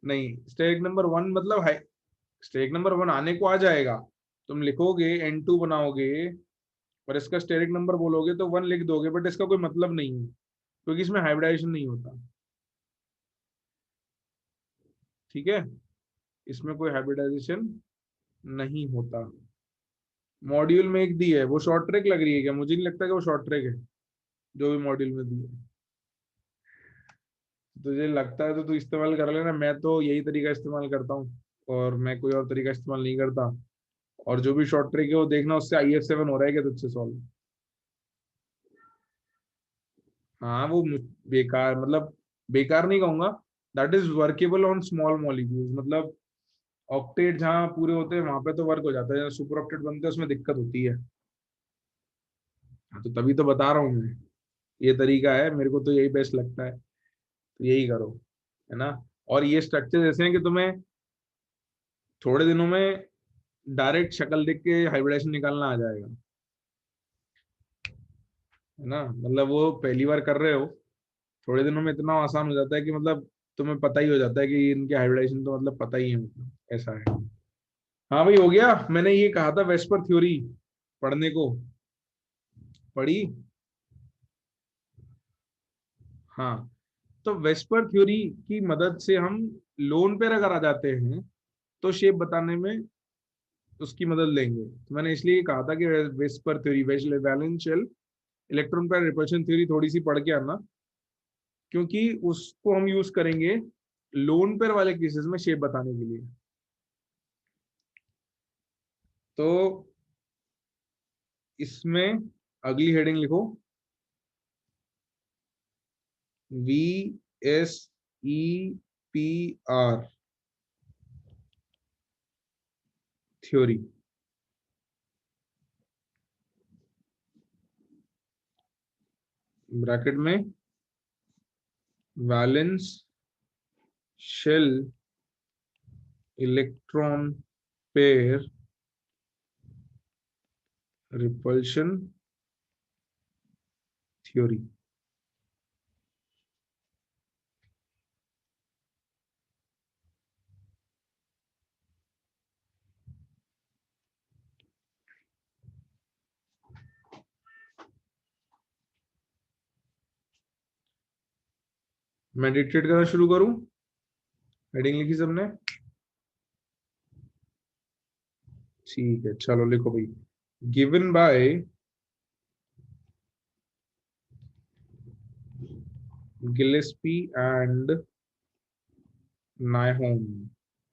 नहीं, स्टेरिक नंबर 1 मतलब हाई, स्टेरिक नंबर 1 आने को आ जाएगा। तुम लिखोगे N2 बनाओगे और इसका स्टेरिक नंबर बोलोगे तो 1 लिख दोगे, बट इसका कोई मतलब नहीं है, क्योंकि इसमें हाइब्रिडाइजेशन नहीं होता। ठीक है, इसमें कोई हाइब्रिडाइजेशन नहीं होता। मॉड्यूल में एक दी है, वो शॉर्ट ट्रिक लग रही है क्या? मुझे नहीं लगता कि वो शॉर्ट ट्रिक है जो भी मॉड्यूल में दी है। तुझे लगता है तो तू इस्तेमाल कर लेना, मैं तो यही तरीका इस्तेमाल करता हूँ, और मैं कोई और तरीका इस्तेमाल नहीं करता। और जो भी शॉर्ट ट्रिक है वो देखना उससे IF7 हो रहा है क्या तुझसे सॉल्व। हाँ वो बेकार, मतलब बेकार नहीं कहूंगा, that is workable on small molecules, मतलब ऑक्टेट जहाँ पूरे होते हैं वहां पे तो वर्क हो जाता है, सुपर ऑक्टेट बनते हैं उसमें दिक्कत होती है। हाँ, तो तभी तो बता रहा हूँ मैं, ये तरीका है, मेरे को तो यही बेस्ट लगता है, तो यही करो, है ना। और ये स्ट्रक्चर ऐसे हैं कि तुम्हें थोड़े दिनों में डायरेक्ट शक्ल देख के हाइब्रिडेशन निकालना आ जाएगा, है ना। मतलब वो पहली बार कर रहे हो, थोड़े दिनों में इतना आसान हो जाता है कि मतलब तुम्हें पता ही हो जाता है कि इनके हाइब्रिडेशन तो मतलब पता ही है, मतलब ऐसा है। हाँ भाई हो गया, मैंने ये कहा था वेस्पर थ्योरी पढ़ने को, पढ़ी। हाँ, तो वेस्पर थ्योरी की मदद से हम लोन पे अगर आ जाते हैं तो शेप बताने में उसकी मदद लेंगे। तो मैंने इसलिए कहा था कि VSEPR theory, वैलेंशियल electron pair repulsion theory थोड़ी सी पढ़ के आना, क्योंकि उसको हम यूज करेंगे लोन पेयर वाले केसेस में शेप बताने के लिए। तो इसमें अगली हेडिंग लिखो, VSEPR थ्योरी। ब्रैकेट में valence shell electron pair repulsion theory. मैं डिक्टेट करना शुरू करूं? हेडिंग लिखी सबने? ठीक है, चलो लिखो भाई। गिवन बाय गिलेस्पी एंड नायहोम,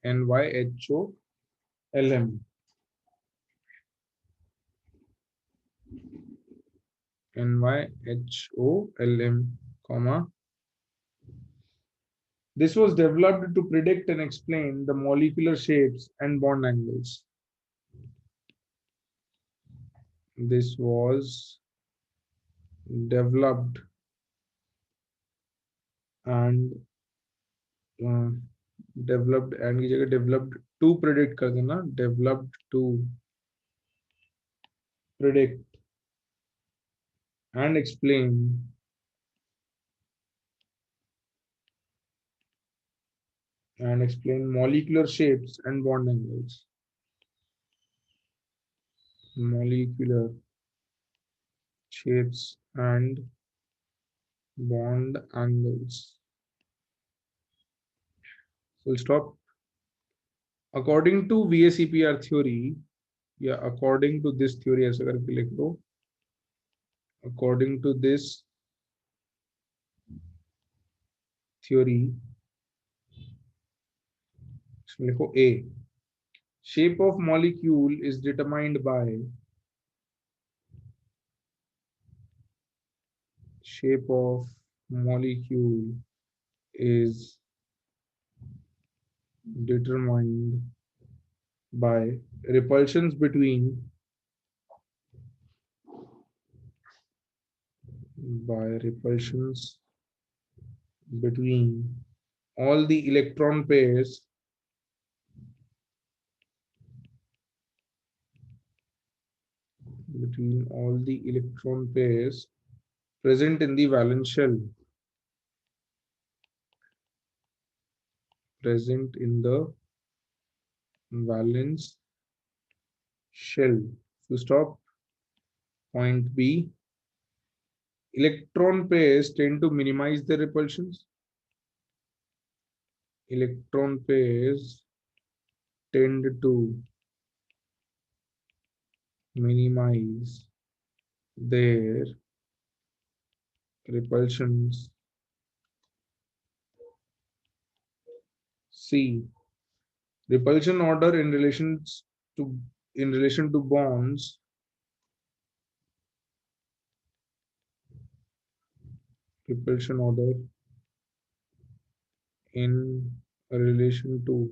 NYHOLM, NYHOLM, comma. This was developed to predict and explain the molecular shapes and bond angles. This was developed and developed and की जगह developed to predict कर देना, developed to predict and explain molecular shapes and bond angles. Molecular shapes and bond angles. Full stop. According to VSEPR theory, या according to this theory ऐसा करके लिख लो, according to this theory, इसमें लिखो A, shape of molecule is determined by shape of molecule is determined by repulsions between all the electron pairs present in the valence shell. Present in the valence shell. To stop. Point B. Electron pairs tend to minimize their repulsions. Electron pairs tend to minimize their repulsions. C. Repulsion order in relation to bonds repulsion order in relation to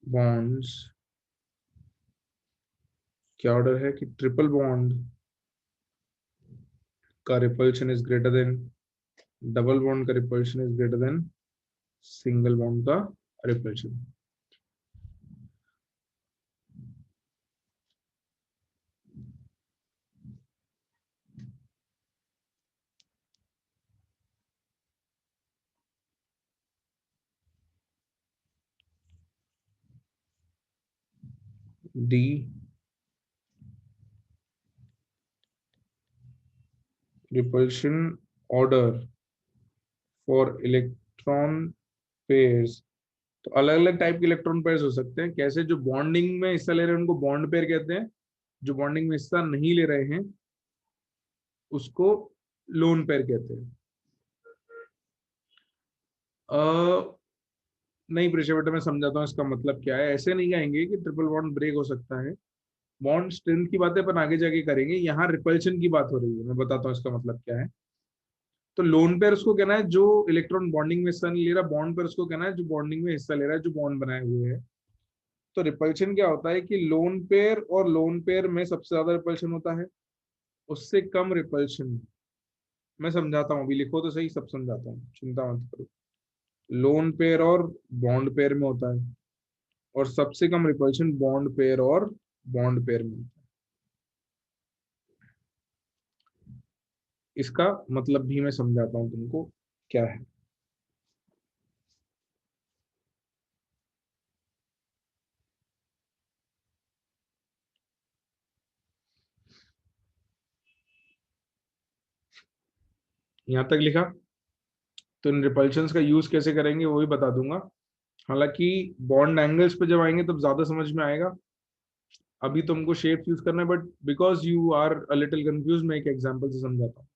bonds क्या order है कि triple bond का repulsion is greater than, double bond का repulsion is greater than single bond का repulsion. D, repulsion order for electron pairs। तो अलग अलग type के इलेक्ट्रॉन पेयर्स हो सकते हैं। कैसे? जो बॉन्डिंग में हिस्सा ले रहे हैं उनको बॉन्ड पेयर कहते हैं, जो बॉन्डिंग में हिस्सा नहीं ले रहे हैं उसको लोन पेयर कहते हैं। नहीं प्रेशर बेटा, मैं समझाता हूँ इसका मतलब क्या है। ऐसे नहीं कहेंगे कि ट्रिपल बॉन्ड ब्रेक हो सकता है, बॉन्ड स्ट्रेंथ की बातें अपन आगे जाके करेंगे, यहाँ रिपल्शन की बात हो रही है। मैं बताता हूँ इसका मतलब क्या है। तो लोन पेयर उसको कहना है जो इलेक्ट्रॉन बॉन्डिंग में हिस्सा नहीं ले रहा, बॉन्ड पेयर उसको कहना है जो बॉन्डिंग में हिस्सा ले रहा है, जो बॉन्ड बनाए हुए है। तो रिपल्शन क्या होता है कि लोन पेयर और लोन पेयर में सबसे ज्यादा रिपल्शन होता है, उससे कम रिपल्शन मैं समझाता हूँ, अभी लिखो तो सही, सब समझाता हूँ, चिंता मत करो। लोन पेयर और बॉन्ड पेयर में होता है, और सबसे कम रिपल्शन बॉन्ड पेयर और बॉन्ड पेयर में होता है। इसका मतलब भी मैं समझाता हूँ तुमको क्या है। यहां तक लिखा? तो इन रिपल्शंस का यूज कैसे करेंगे वो भी बता दूंगा। हालांकि बॉन्ड एंगल्स पे जब आएंगे तब ज्यादा समझ में आएगा। अभी तुमको शेप यूज करना है, but because you are a little confuse, मैं एक एग्जांपल से समझाता हूँ।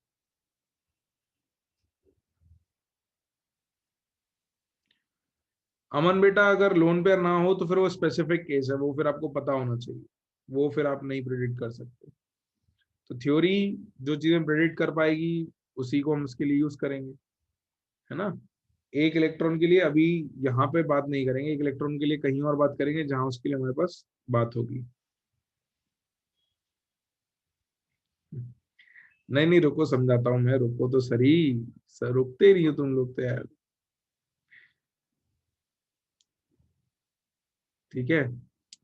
अमन बेटा, अगर लोन पेयर ना हो तो फिर वो स्पेसिफिक केस है, वो फिर आपको पता होना चाहिए, वो फिर आप नहीं प्रिडिक्ट कर सकते। तो थ्योरी जो चीजें प्रिडिक्ट कर पाएगी उसी को हम उसके लिए यूज करेंगे, है ना। एक इलेक्ट्रॉन के लिए अभी यहाँ पे बात नहीं करेंगे, एक इलेक्ट्रॉन के लिए कहीं और बात करेंगे जहां उसके लिए हमारे पास बात होगी। नहीं नहीं, रुको समझाता हूँ मैं, रुको तो सही। सर रुकते नहीं हो तुम लोग तो यार। ठीक है,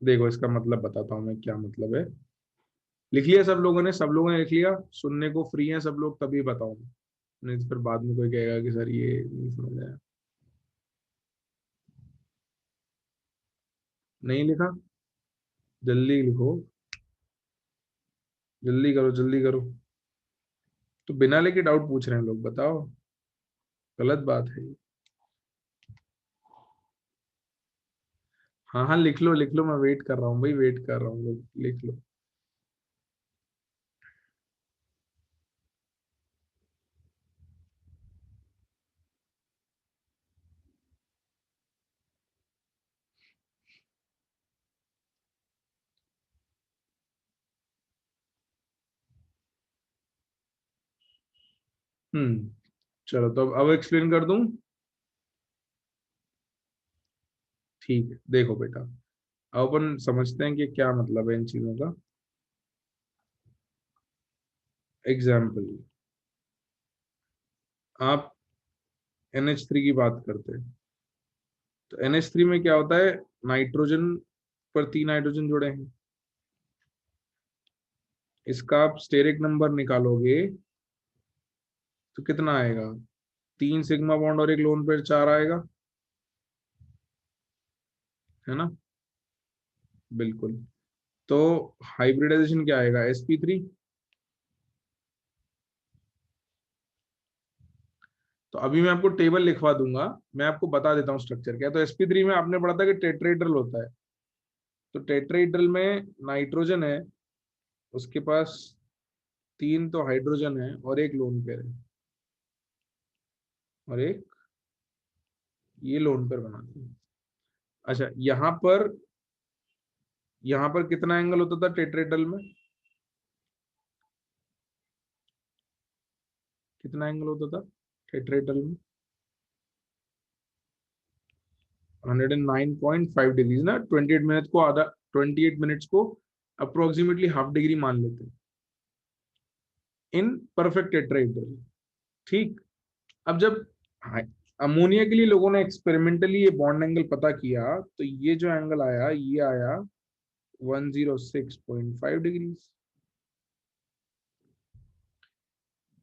देखो इसका मतलब बताता हूँ मैं क्या मतलब है। लिख लिया सब लोगों ने? सब लोगों ने लिख लिया? सुनने को फ्री है सब लोग तभी बताऊँ, नहीं तो फिर बाद में कोई कहेगा कि सर ये नहीं समझ आया। नहीं लिखा? जल्दी लिखो, जल्दी करो जल्दी करो। तो बिना लेके डाउट पूछ रहे हैं लोग, बताओ, गलत बात है ये। हाँ हाँ लिख लो, मैं वेट कर रहा हूँ भाई, वेट कर रहा हूँ, लोग लिख लो। चलो तो अब एक्सप्लेन कर दूं। ठीक है, देखो बेटा, अब अपन समझते हैं कि क्या मतलब है इन चीजों का। एग्जाम्पल, आप NH3 की बात करते हैं, तो NH3 में क्या होता है, नाइट्रोजन पर 3 हाइड्रोजन जुड़े हैं। इसका आप स्टेरिक नंबर निकालोगे तो कितना आएगा? 3 सिग्मा बॉन्ड और एक लोन पेयर, 4 आएगा, है ना। बिल्कुल। तो हाइब्रिडाइजेशन क्या आएगा? sp3। तो अभी मैं आपको टेबल लिखवा दूंगा, मैं आपको बता देता हूँ स्ट्रक्चर क्या है। तो sp3 में आपने पढ़ा था कि टेट्राहेड्रल होता है। तो टेट्राहेड्रल में नाइट्रोजन है, उसके पास 3 तो हाइड्रोजन है और एक लोन पेयर है, और एक ये लोन पेयर बनाती है। अच्छा, यहाँ पर कितना एंगल होता था टेट्राहेड्रल में? कितना एंगल होता था टेट्राहेड्रल में? 109.5 डिग्रीज ना। 28 मिनट को आधा, 28 मिनट्स को अप्रोक्सीमेटली हाफ डिग्री मान लेते हैं इन परफेक्ट टेट्राहेड्रल। ठीक। अब जब अमोनिया के लिए लोगों ने एक्सपेरिमेंटली ये बॉन्ड एंगल पता किया, तो ये जो एंगल आया ये आया 106.5 डिग्रीज।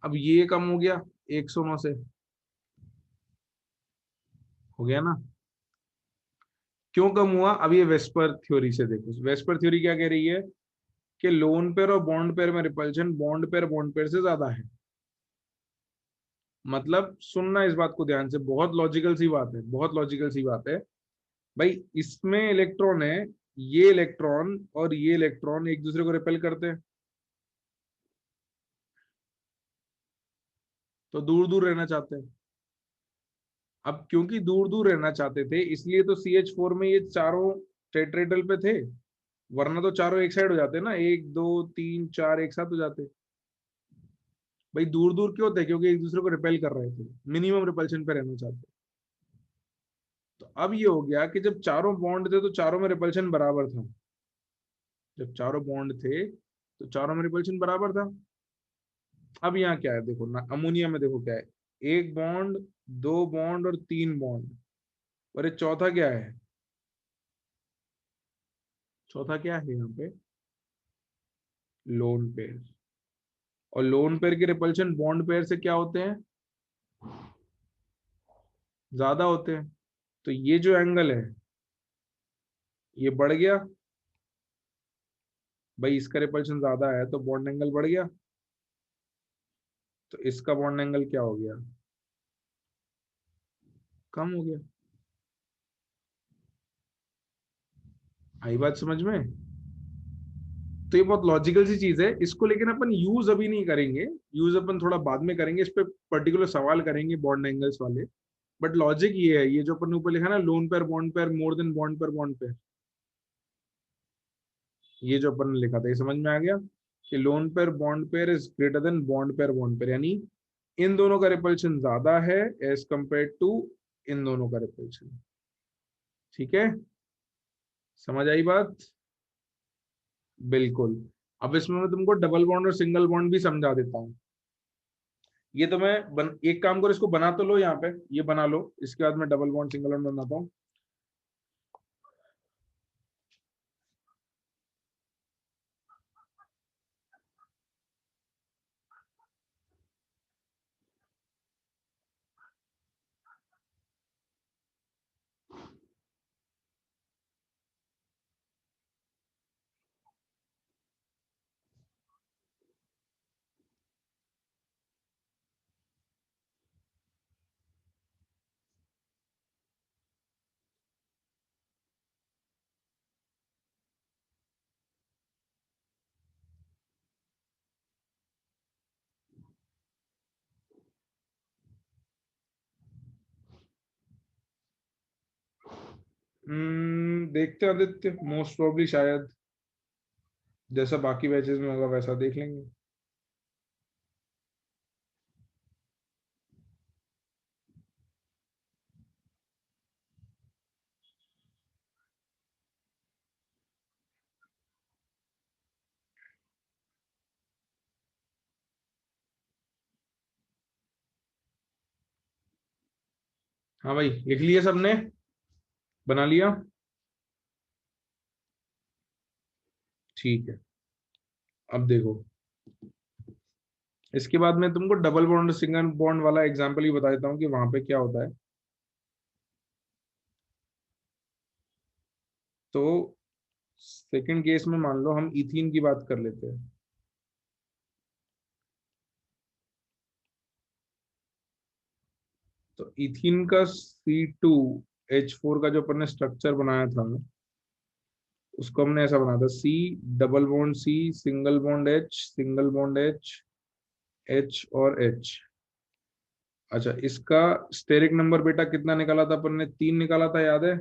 अब ये कम हो गया 109 से, हो गया ना। क्यों कम हुआ? अब ये वेस्पर थ्योरी से देखो, वेस्पर थ्योरी क्या कह रही है कि लोन पेयर और बॉन्ड पेयर में रिपल्शन बॉन्ड पेयर से ज्यादा है। मतलब सुनना इस बात को ध्यान से, बहुत लॉजिकल सी बात है, बहुत लॉजिकल सी बात है। भाई इसमें इलेक्ट्रॉन है, ये इलेक्ट्रॉन और ये इलेक्ट्रॉन एक दूसरे को रिपेल करते हैं, तो दूर दूर रहना चाहते हैं। अब क्योंकि दूर दूर रहना चाहते थे इसलिए तो CH4 में ये चारों टेट्राहेड्रल पे थे, वरना तो चारों एक साइड हो जाते ना, 1 2 3 4 एक साथ हो जाते। भाई दूर दूर क्यों थे? क्योंकि एक दूसरे को रिपेल कर रहे थे, मिनिमम रिपल्शन पे रहना चाहते। तो अब ये हो गया कि जब चारों बॉन्ड थे तो चारों में रिपल्शन बराबर था। जब चारों बॉन्ड थे तो चारों में रिपल्शन बराबर था। अब यहाँ क्या है देखो ना, अमोनिया में देखो क्या है, एक बॉन्ड, दो बॉन्ड और तीन बॉन्ड, और ये चौथा क्या है, चौथा क्या है यहाँ पे, लोन पेयर। और लोन पेयर के रिपल्शन बॉन्ड पेयर से क्या होते हैं, ज्यादा होते हैं। तो ये जो एंगल है ये बढ़ गया, भाई इसका रिपल्शन ज्यादा है तो बॉन्ड एंगल बढ़ गया, तो इसका बॉन्ड एंगल क्या हो गया, कम हो गया। आई बात समझ में? तो ये बहुत लॉजिकल सी चीज है इसको, लेकिन अपन यूज अभी नहीं करेंगे, यूज अपन थोड़ा बाद में करेंगे, इस पे पर्टिकुलर सवाल करेंगे बॉन्ड एंगल्स वाले। बट लॉजिक ये है, ये जो अपन ने ऊपर लिखा ना, lone pair bond pair more than bond pair bond pair, ये जो अपन ने लिखा था ये समझ में आ गया कि lone pair bond pair is greater then bond pair, यानी इन दोनों का रिपल्शन ज्यादा है एज कंपेयर टू इन दोनों का रिपल्शन। ठीक है, समझ आई बात? बिल्कुल। अब इसमें मैं तुमको डबल बॉन्ड और सिंगल बॉन्ड भी समझा देता हूँ। ये तो एक काम करो, इसको बना तो लो, यहाँ पे ये बना लो, इसके बाद मैं डबल बॉन्ड सिंगल बॉन्ड बनाता हूँ। देखते हैं आदित्य, मोस्ट प्रोबेबली शायद जैसा बाकी बैचेस में होगा वैसा देख लेंगे। हाँ भाई, लिख लिया सबने, बना लिया? ठीक है। अब देखो, इसके बाद मैं तुमको डबल बॉन्ड सिंगल बॉन्ड वाला एग्जांपल ही बता देता हूँ कि वहां पे क्या होता है। तो सेकंड केस में मान लो हम इथीन की बात कर लेते हैं। तो इथीन का C2H4 का जो अपन ने स्ट्रक्चर बनाया था, उसको हमने ऐसा बनाया था, C double bond C single bond H single bond H H और H। अच्छा, इसका स्टेरिक नंबर बेटा कितना निकाला था अपन ने, 3 निकाला था, याद है?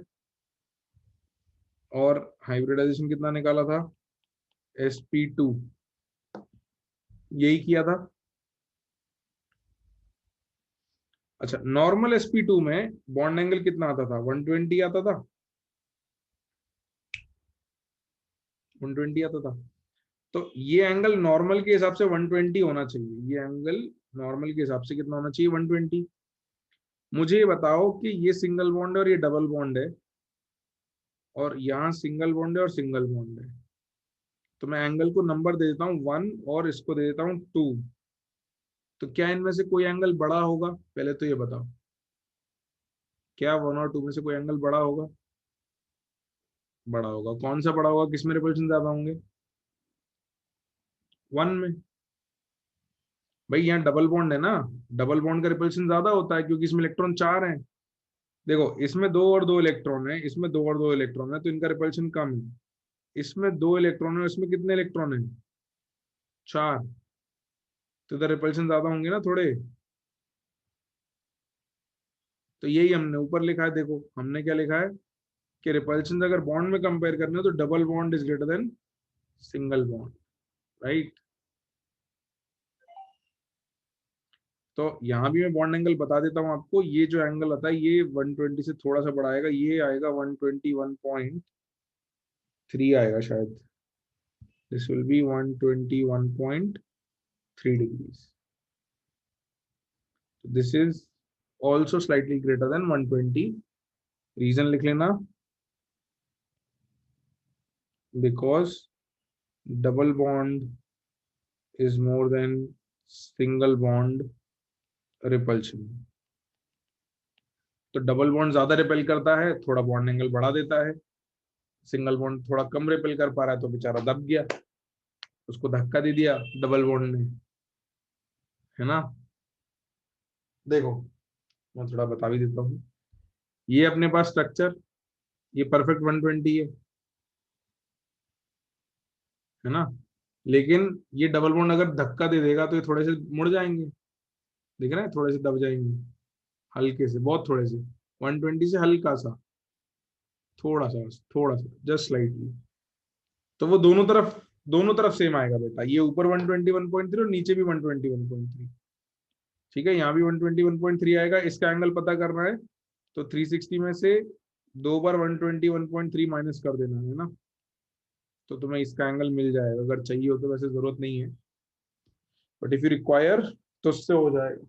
और हाइब्रिडाइजेशन कितना निकाला था, sp2, यही किया था। अच्छा, नॉर्मल sp2 में बॉन्ड एंगल कितना आता था, 120 आता था, 120 आता था। तो ये एंगल नॉर्मल के हिसाब से 120 होना चाहिए, ये एंगल नॉर्मल के हिसाब से कितना होना चाहिए, 120। मुझे ये बताओ कि ये सिंगल बॉन्ड है और ये डबल बॉन्ड है, और यहाँ सिंगल बॉन्ड है और सिंगल बॉन्ड है, तो मैं एंगल को नंबर दे देता हूँ 1 और इसको दे देता हूँ 2। तो क्या इनमें से कोई एंगल बड़ा होगा, पहले तो ये बताओ, क्या 1 और 2 में से कोई एंगल बड़ा होगा? बड़ा होगा। कौन सा बड़ा होगा, किसमें रिपल्शन ज्यादा होंगे, 1 में। भाई यहाँ डबल बॉन्ड है ना, डबल बॉन्ड का रिपल्शन ज्यादा होता है क्योंकि इसमें इलेक्ट्रॉन 4 हैं। देखो, इसमें दो और दो इलेक्ट्रॉन है, इसमें दो और दो इलेक्ट्रॉन है, तो इनका रिपल्शन कम है। इसमें दो इलेक्ट्रॉन है, इसमें कितने इलेक्ट्रॉन है, 4, तो इधर रिपल्शन ज्यादा होंगे ना थोड़े। तो यही हमने ऊपर लिखा है, देखो हमने क्या लिखा है कि रिपल्शन अगर बॉन्ड में कंपेयर करना है तो double bond is greater than single bond, right? तो यहाँ भी मैं बॉन्ड एंगल बता देता हूँ आपको, ये जो एंगल आता है ये 120 से थोड़ा सा बड़ा आएगा, ये आएगा 121.3 आएगा शायद, this will be 121.3 degrees. This is also slightly greater than 120. Reason लिख लेना, because double bond is more than single bond repulsion. तो डबल बॉन्ड ज्यादा रिपेल करता है, थोड़ा बॉन्ड एंगल बढ़ा देता है. सिंगल बॉन्ड थोड़ा कम रिपेल कर पा रहा है, तो बेचारा दब गया, उसको धक्का दे दिया डबल बॉन्ड ने, है ना. देखो मैं थोड़ा बता भी देता हूँ. ये अपने पास स्ट्रक्चर, ये परफेक्ट 120 है ना. लेकिन ये डबल बॉन्ड अगर धक्का दे देगा तो ये थोड़े से मुड़ जाएंगे, दिख रहा है, थोड़े से दब जाएंगे, हल्के से, बहुत थोड़े से, 120 से हल्का सा, थोड़ा सा, थोड़ा सा, जस्ट स्लाइटली. तो वो दोनों तरफ सेम आएगा बेटा. ये ऊपर 121.3 और नीचे भी 121.3. ठीक है, यहाँ भी 121.3 आएगा. इसका एंगल पता करना है तो 360 में से 2 बार 121.3 माइनस कर देना है ना, तो तुम्हें इसका एंगल मिल जाएगा अगर चाहिए हो तो. वैसे जरूरत नहीं है, बट इफ यू रिक्वायर तो उससे हो जाएगा.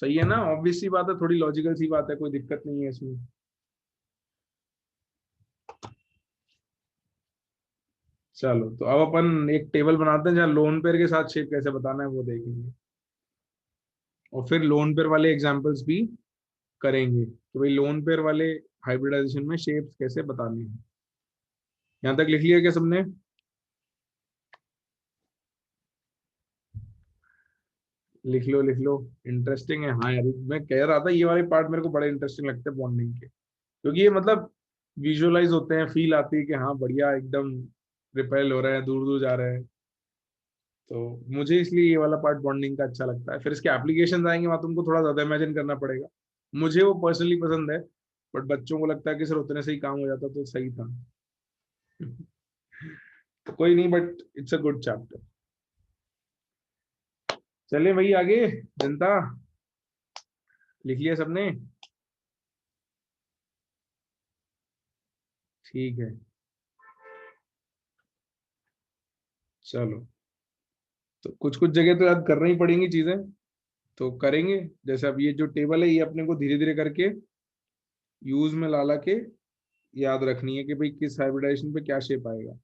सही है ना, ऑब्वियस सी बात है, थोड़ी लॉजिकल सी बात है, कोई दिक्कत नहीं है इसमें. चलो तो अब अपन एक टेबल बनाते हैं जहाँ लोन पेयर के साथ शेप कैसे बताना है वो देखेंगे, और फिर लोन पेयर वाले एग्जांपल्स भी करेंगे. तो भाई लोन पेयर वाले हाइब्रिडाइजेशन में शेप्स कैसे बताने हैं. यहाँ तक लिख लिया क्या सबने? लिख लो लिख लो. इंटरेस्टिंग है. हाँ यार, मैं कह रहा था ये वाले पार्ट मेरे को बड़े इंटरेस्टिंग लगते हैं बॉन्डिंग के, क्योंकि ये मतलब विजुअलाइज होते हैं, फील आती है कि हाँ बढ़िया एकदम रिपेल हो रहे हैं, दूर दूर जा रहे हैं. तो मुझे इसलिए ये वाला पार्ट बॉन्डिंग का अच्छा लगता है. फिर इसके एप्लीकेशन आएंगे, वहां तुमको थोड़ा ज्यादा इमेजिन करना पड़ेगा. मुझे वो पर्सनली पसंद है, बट बच्चों को लगता है कि सर उतने से ही काम हो जाता तो सही था. तो कोई नहीं, but it's a good chapter. चलिए भाई आगे. जनता, लिख लिया सबने? ठीक है, चलो. तो कुछ कुछ जगह तो याद करना ही पड़ेंगी चीजें, तो करेंगे. जैसे अब ये जो टेबल है, ये अपने को धीरे धीरे करके यूज में ला ला के याद रखनी है कि भाई किस हाइब्रिडाइजेशन पे क्या शेप आएगा.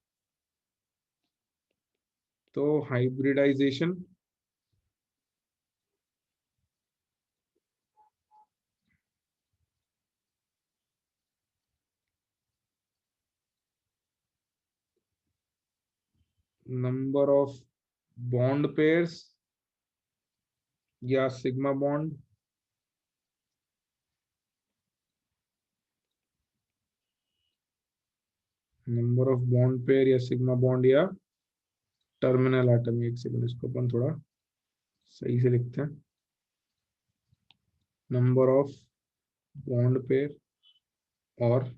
तो hybridization number of bond pairs या sigma bond, number of bond pair या सिग्मा बॉन्ड या टर्मिनल एटम. एक सेकंड, इसको अपन थोड़ा सही से लिखते हैं. नंबर ऑफ बॉन्ड पेयर और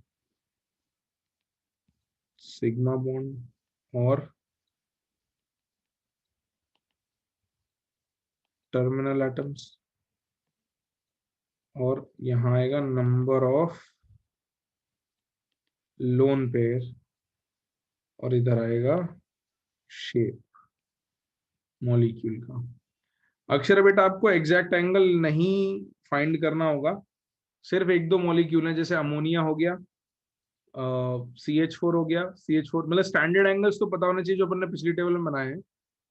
सिग्मा बॉन्ड और टर्मिनल एटम्स, और यहाँ आएगा नंबर ऑफ लोन पेयर, और इधर आएगा शेप मॉलिक्यूल का. अक्षर बेटा, आपको एग्जैक्ट एंगल नहीं फाइंड करना होगा. सिर्फ एक दो मॉलिक्यूल हैं, जैसे अमोनिया हो गया, CH4 हो गया. CH4 मतलब स्टैंडर्ड एंगल्स तो पता होना चाहिए जो अपन ने पिछली टेबल में बनाए हैं.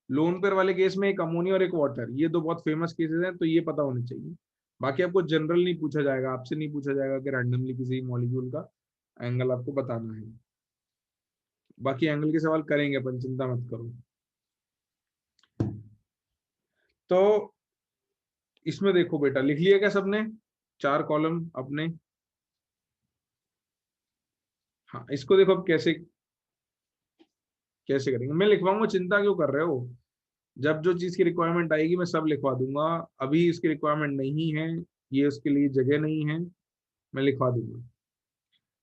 लोन पेयर वाले केस में एक अमोनिया और एक वाटर, ये दो बहुत फेमस केसेस हैं, तो ये पता होने चाहिए. बाकी आपको जनरल नहीं पूछा जाएगा, आपसे नहीं पूछा जाएगा कि रैंडमली किसी मॉलिक्यूल का एंगल आपको बताना है. बाकी एंगल के सवाल करेंगे अपन, चिंता मत करो. तो इसमें देखो बेटा, लिख लिया क्या सबने? 4 कॉलम अपने. हाँ, इसको देखो अब कैसे कैसे करेंगे. मैं लिखवाऊंगा, चिंता क्यों कर रहे हो. जब जो चीज की रिक्वायरमेंट आएगी मैं सब लिखवा दूंगा. अभी इसकी रिक्वायरमेंट नहीं है, ये उसके लिए जगह नहीं है, मैं लिखवा दूंगा.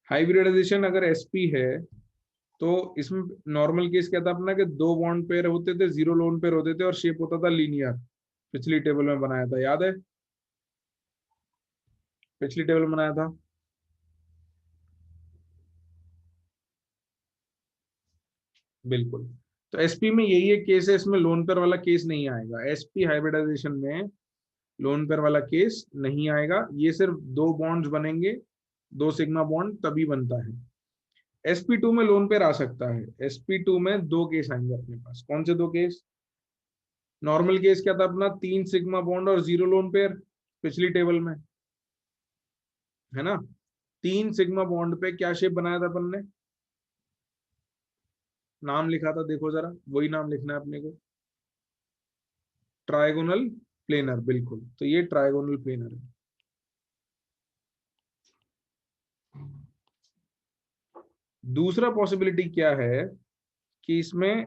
हाइब्रिडाइजेशन अगर एसपी है तो इसमें नॉर्मल केस क्या था अपना, कि 2 बॉन्ड पेयर होते थे, 0 लोन पेयर होते थे, और शेप होता था लीनियर. पिछली टेबल में बनाया था, याद है? पिछली टेबल में बनाया था. बिल्कुल. तो एसपी में यही एक केस है, इसमें लोन पेयर वाला केस नहीं आएगा। एसपी हाइब्रिडाइजेशन में लोन पेयर वाला केस नहीं आएगा। ये सिर्फ दो बॉन्ड्स बनेंगे, दो सिग्मा बॉन्ड तभी बनता है। sp2 में लोन पेयर आ सकता है। sp2 में दो केस आएंगे अपने पास। कौन से दो केस? नॉर्मल केस क्या था अपना, 3 सिग्मा बॉन्ड और 0 लोन पेयर, पिछली टेबल में, है ना। 3 सिग्मा बॉन्ड पे क्या शेप बनाया था अपन ने? नाम लिखा था, देखो जरा, वही नाम लिखना है अपने को, ट्राइगोनल प्लेनर। बिल्कुल, तो ये ट्राइगोनल प्लेनर है। दूसरा पॉसिबिलिटी क्या है कि इसमें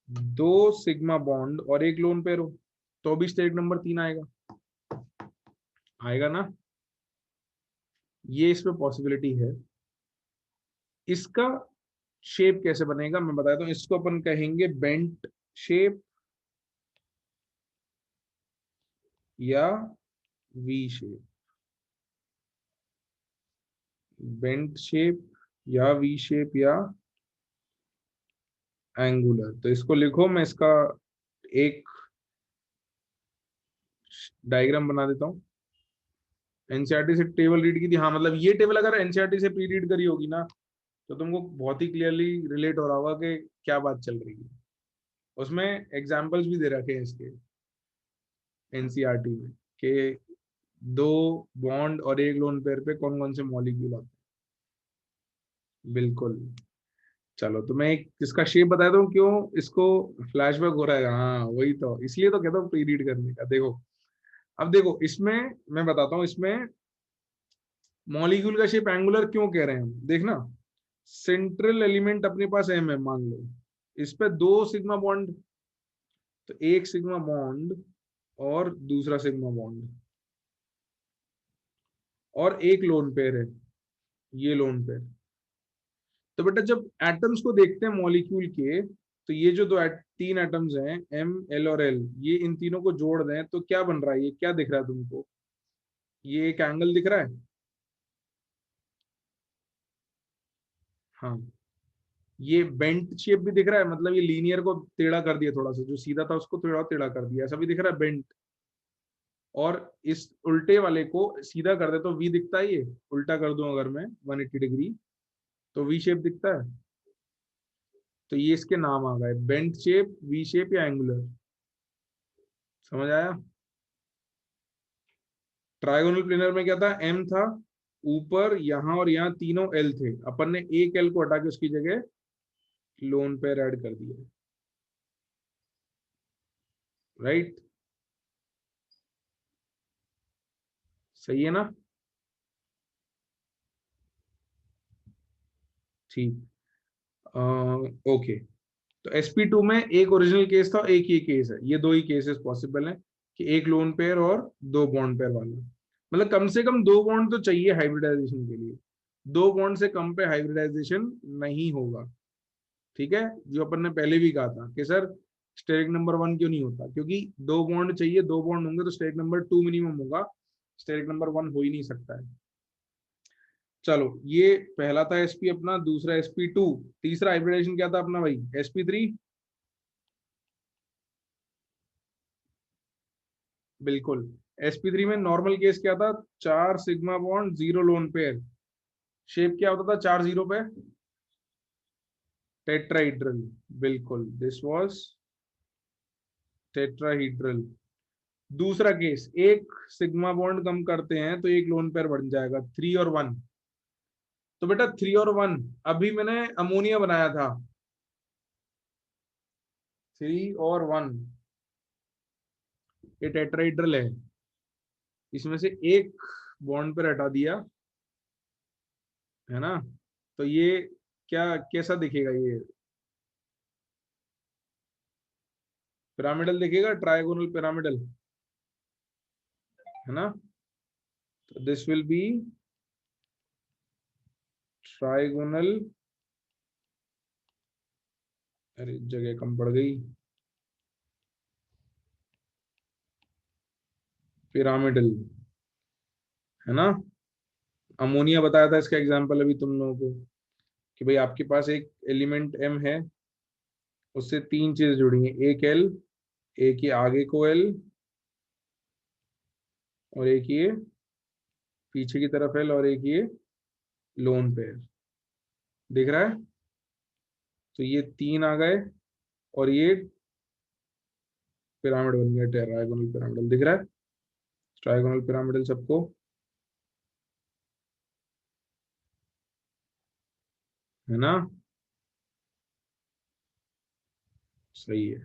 दो सिग्मा बॉन्ड और एक लोन पेयर हो, तो भी स्टेट नंबर 3 आएगा। आएगा ना, ये इसमें पॉसिबिलिटी है। इसका शेप कैसे बनेगा मैं बताता हूं। इसको अपन कहेंगे बेंट शेप या वी शेप। बेंट शेप या वी शेप या एंगुलर। तो इसको लिखो, मैं इसका एक डायग्राम बना देता हूँ। एनसीईआरटी से टेबल रीड की थी, हाँ, मतलब ये टेबल अगर एनसीईआरटी से प्री रीड करी होगी ना, तो तुमको बहुत ही क्लियरली रिलेट हो रहा होगा कि क्या बात चल रही है। उसमें एग्जाम्पल्स भी दे रखे हैं इसके एनसीईआरटी में, कि दो बॉन्ड और एक लोन पेयर पे कौन कौन से मॉलिक्यूल आते हैं। बिल्कुल। चलो, तो मैं एक इसका शेप बताया दूं, क्यों इसको फ्लैशबैक हो रहा है। हाँ, वही तो, इसलिए तो कहता हूँ प्री रीड करने का। देखो, अब देखो इसमें, मैं बताता हूँ इसमें मॉलिक्यूल का शेप एंगुलर क्यों कह रहे हैं हम। देखना, सेंट्रल एलिमेंट अपने पास एम है मान लो, इस पे दो सिग्मा बॉन्ड, तो एक सिग्मा बॉन्ड और दूसरा सिग्मा बॉन्ड और एक लोन पेयर है, ये लोन पेयर। तो बेटा जब एटम्स को देखते हैं मॉलिक्यूल के, तो ये जो तीन एटम्स हैं एम एल और एल, ये इन तीनों को जोड़ दें तो क्या बन रहा है? ये क्या दिख रहा है तुमको? ये एक एंगल दिख रहा है। हाँ, ये बेंट शेप भी दिख रहा है, मतलब ये लीनियर को टेढ़ा कर दिया, थोड़ा सा जो सीधा था उसको थोड़ा टेढ़ा कर दिया, ऐसा भी दिख रहा है बेंट। और इस उल्टे वाले को सीधा कर दे तो वी दिखता है। ये उल्टा कर दूं अगर मैं 180 डिग्री, तो वी शेप दिखता है। तो ये इसके नाम आ गए, बेंट शेप, वी शेप या एंगुलर। समझ आया? ट्राइगोनल प्लेनर में क्या था? एम था ऊपर, यहां और यहाँ तीनों एल थे, अपन ने एक एल को हटा के उसकी जगह लोन पेयर ऐड कर दिया। राइट? सही है ना? ठीक। ओके। तो sp2 में एक ओरिजिनल केस था, एक ही केस है, ये दो ही केसेस पॉसिबल हैं, कि एक लोन पेयर और दो बॉन्ड पेयर वाला। मतलब कम से कम दो बॉन्ड तो चाहिए हाइब्रिडाइजेशन के लिए, दो बॉन्ड से कम पे हाइब्रिडाइजेशन नहीं होगा। ठीक है, जो अपन ने पहले भी कहा था कि सर स्टेरिक नंबर 1 क्यों नहीं होता, क्योंकि दो बॉन्ड चाहिए, दो बॉन्ड होंगे तो स्टेरिक नंबर 2 मिनिमम होगा, स्टेरिक नंबर 1 हो ही नहीं सकता है। चलो, ये पहला था sp अपना, दूसरा sp2। तीसरा हाइब्रिडाइजेशन क्या था अपना भाई? sp3। बिल्कुल। sp3 में नॉर्मल केस क्या था? 4 sigma bond 0 lone pair. Shape क्या होता था 4 0 पे? टेट्राहीड्रल। बिल्कुल, दिस वाज टेट्राहीड्रल। दूसरा केस, एक सिग्मा बॉन्ड कम करते हैं तो एक लोन पेयर बन जाएगा, 3 और 1। तो बेटा 3 और 1, अभी मैंने अमोनिया बनाया था, 3 और 1, ये टेट्राहीड्रल है, इसमें से एक बॉन्ड पर हटा दिया, है ना। तो ये क्या, कैसा दिखेगा ये? पिरामिडल दिखेगा, ट्राइगोनल पिरामिडल, है ना। तो दिस विल बी ट्राइगोनल, अरे जगह कम पड़ गई, पिरामिडल, है ना। अमोनिया बताया था इसका एग्जांपल अभी तुम लोगों को, कि भाई आपके पास एक एलिमेंट एम है, उससे तीन चीजें जुड़ी हैं, एक एल, एक ये आगे को एल, और एक ये पीछे की तरफ एल, और एक ये लोन पेयर। दिख रहा है? तो ये तीन आ गए, और ये पिरामिड बन गया, ट्रायगोनल पिरामिडल। दिख रहा है? ट्रायगोनल पिरामिडल सबको, है ना? सही है।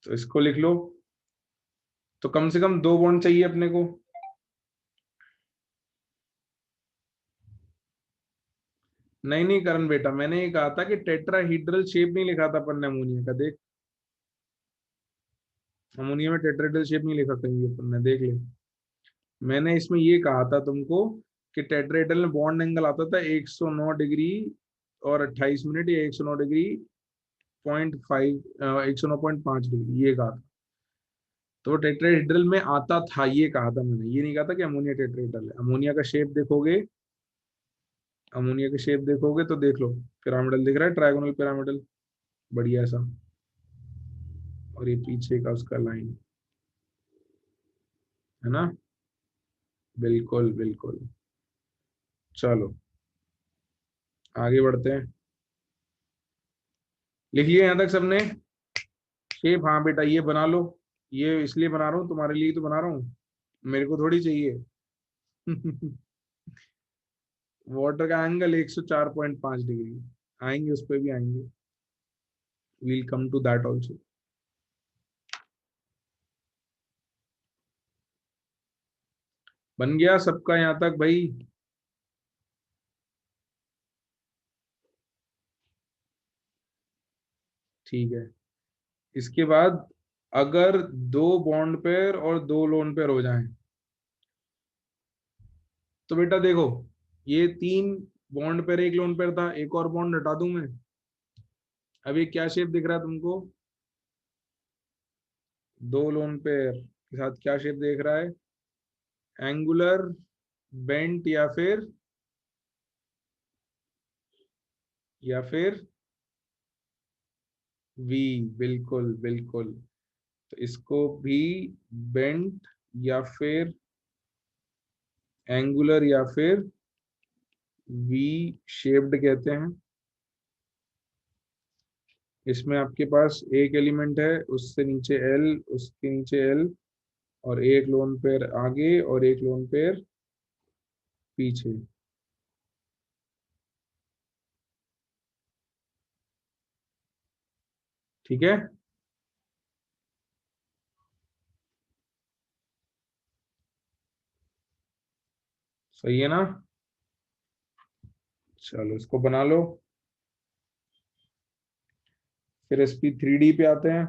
तो इसको लिख लो। तो कम से कम दो बॉन्ड चाहिए अपने को। नहीं नहीं करण बेटा, मैंने ये कहा था कि टेट्राहीड्रल शेप नहीं लिखा था अपन ने अमोनिया का। देख, अमोनिया में टेट्राहीड्रल शेप नहीं लिखा कहीं भी अपन ने, देख ले। मैंने इसमें ये कहा था तुमको कि टेट्राहेड्रल में बॉन्ड एंगल आता था 109 डिग्री और 28 मिनट, या 109 डिग्री पॉइंट 109.5 डिग्री, ये कहा था। तो टेट्राहेड्रल में आता था, ये कहा था मैंने, ये नहीं कहा था कि अमोनिया टेट्राहेड्रल है। अमोनिया का शेप देखोगे, अमोनिया का शेप देखोगे तो देख लो, पिरामिडल दिख रहा है, ट्रायगोनल पिरामिडल, बढ़िया सा। और ये पीछे का उसका लाइन, है ना? बिल्कुल बिल्कुल। चलो आगे बढ़ते हैं। लिख लिया यहाँ तक सबने? शेप, हाँ बेटा ये बना लो। ये इसलिए बना रहा हूँ, तुम्हारे लिए तो बना रहा हूँ, मेरे को थोड़ी चाहिए। वाटर का एंगल 104.5 डिग्री, आएंगे उस पर भी आएंगे, will come to that also. बन गया सबका यहाँ तक भाई? ठीक है। इसके बाद अगर दो बॉन्ड पेयर और दो लोन पेयर हो जाएं, तो बेटा देखो, ये तीन बॉन्ड पेयर एक लोन पेयर था, एक और बॉन्ड हटा दूं मैं। अब ये क्या शेप दिख रहा है तुमको? दो लोन पेयर के साथ क्या शेप देख रहा है? एंगुलर, बेंट, या फिर वी। बिल्कुल बिल्कुल। तो इसको भी बेंट, या फिर एंगुलर, या फिर वी शेप्ड कहते हैं। इसमें आपके पास एक एलिमेंट है, उससे नीचे एल, उसके नीचे एल, और एक लोन पेयर आगे और एक लोन पेयर पीछे। ठीक है? सही है ना? चलो इसको बना लो। फिर sp3d पे आते हैं।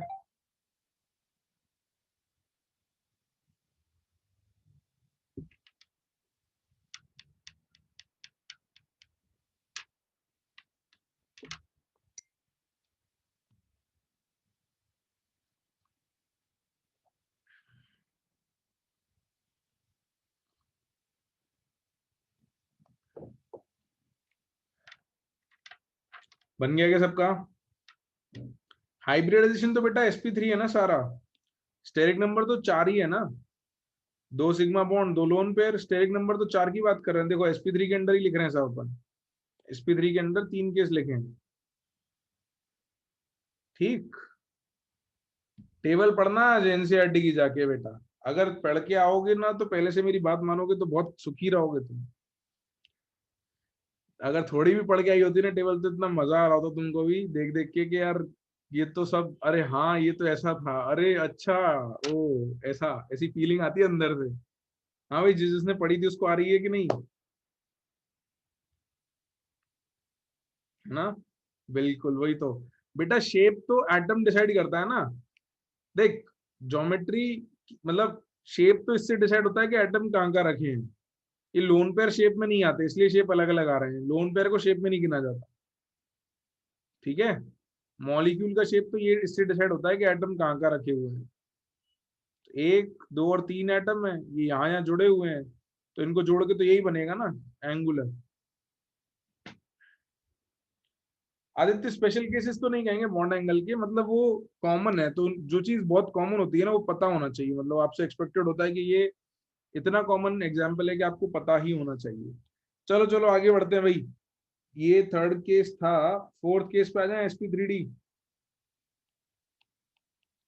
बन गया क्या सबका? हाइब्रिडाइजेशन तो बेटा sp3 है ना सारा। स्टेरिक नंबर तो चार ही है ना, दो सिग्मा बॉन्ड, दो लोन पेयर, स्टेरिक नंबर तो चार की बात कर रहे हैं। देखो sp3 के अंदर ही लिख रहे हैं सब अपन, sp3 के अंदर तीन केस लिखे हैं। ठीक। टेबल पढ़ना आज एनसीईआरटी की जाके बेटा, अगर पढ़ के आओगे ना तो पहले से मेरी बात मानोगे तो बहुत सुखी रहोगे तुम। अगर थोड़ी भी पढ़ के आई होती ना टेबल, तो इतना मजा आ रहा होता तुमको भी देख देख के कि यार ये तो सब, अरे हाँ ये तो ऐसा था, अरे अच्छा, ओ ऐसा, ऐसी फीलिंग आती है अंदर से। हाँ भाई, जिसने पढ़ी थी उसको आ रही है कि नहीं? है ना? बिल्कुल वही तो। बेटा शेप तो एटम डिसाइड करता है ना। देख, ज्योमेट्री मतलब शेप तो इससे डिसाइड होता है कि एटम कहाँ कहाँ रखे हैं। ये लोन पेयर शेप में नहीं आते, इसलिए शेप अलग अलग आ रहे हैं, लोन पेयर को शेप में नहीं गिना जाता। ठीक है? मॉलिक्यूल का शेप तो ये इससे डिसाइड होता है कि एटम कहाँ कहाँ रखे हुए हैं। तो एक, दो और तीन एटम है, ये यहाँ यहाँ जुड़े हुए हैं, तो इनको जोड़ के तो यही बनेगा ना, एंगुलर। आदित्य स्पेशल केसेस तो नहीं कहेंगे बॉन्ड एंगल के, मतलब वो कॉमन है, तो जो चीज बहुत कॉमन होती है ना वो पता होना चाहिए, मतलब आपसे एक्सपेक्टेड होता है कि ये इतना कॉमन एग्जाम्पल है कि आपको पता ही होना चाहिए। चलो चलो आगे बढ़ते हैं भाई। ये थर्ड केस था। फोर्थ केस पे आ जाए, sp3d।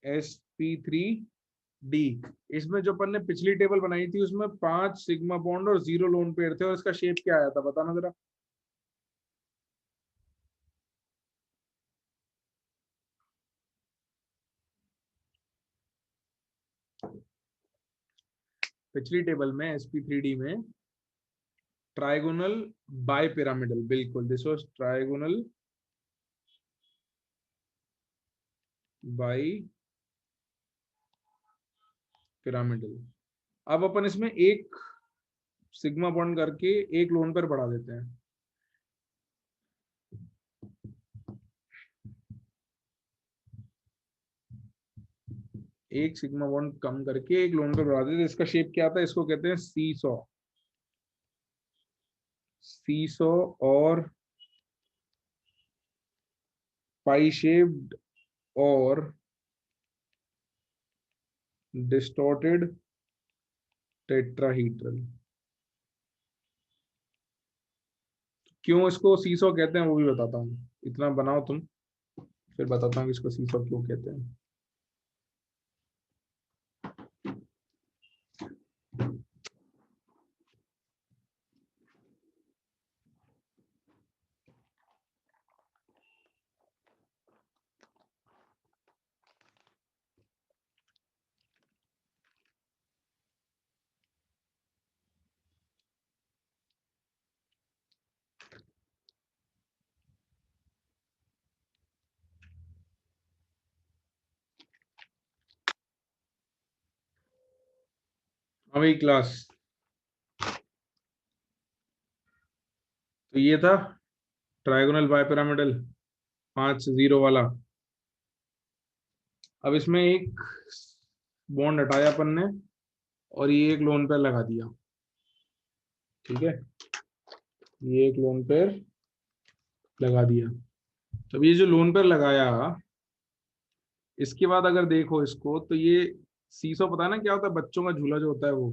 sp3d, इसमें जो अपन ने पिछली टेबल बनाई थी उसमें 5 सिग्मा बॉन्ड और 0 लोन पेयर थे, और इसका शेप क्या आया था बताना जरा। पिछली टेबल में sp3d में ट्राइगोनल बाय पिरामिडल, बिल्कुल this was trigonal bipyramidal. अब अपन इसमें एक सिग्मा बॉन्ड करके एक लोन पर बढ़ा देते हैं। एक सिग्मा बॉन्ड कम करके एक लोन पर बढ़ा देते हैं, इसका शेप क्या आता है, इसको कहते हैं सीसॉ। सीसॉ और पाई शेप्ड और डिस्टॉर्टेड टेट्राहीड्रल। क्यों इसको सीसॉ कहते हैं वो भी बताता हूँ, इतना बनाओ तुम, फिर बताता हूँ कि इसको सीसॉ क्यों कहते हैं। हमारी क्लास, तो ये था ट्राइगोनल बाइपिरामिडल 5 0 वाला। अब इसमें एक बॉन्ड हटाया अपन ने और ये एक लोन पेयर लगा दिया, ठीक है, ये एक लोन पेयर लगा दिया। तब ये जो लोन पेयर लगाया, इसके बाद अगर देखो इसको तो ये सीसो, पता है ना क्या होता है, बच्चों का झूला जो होता है वो,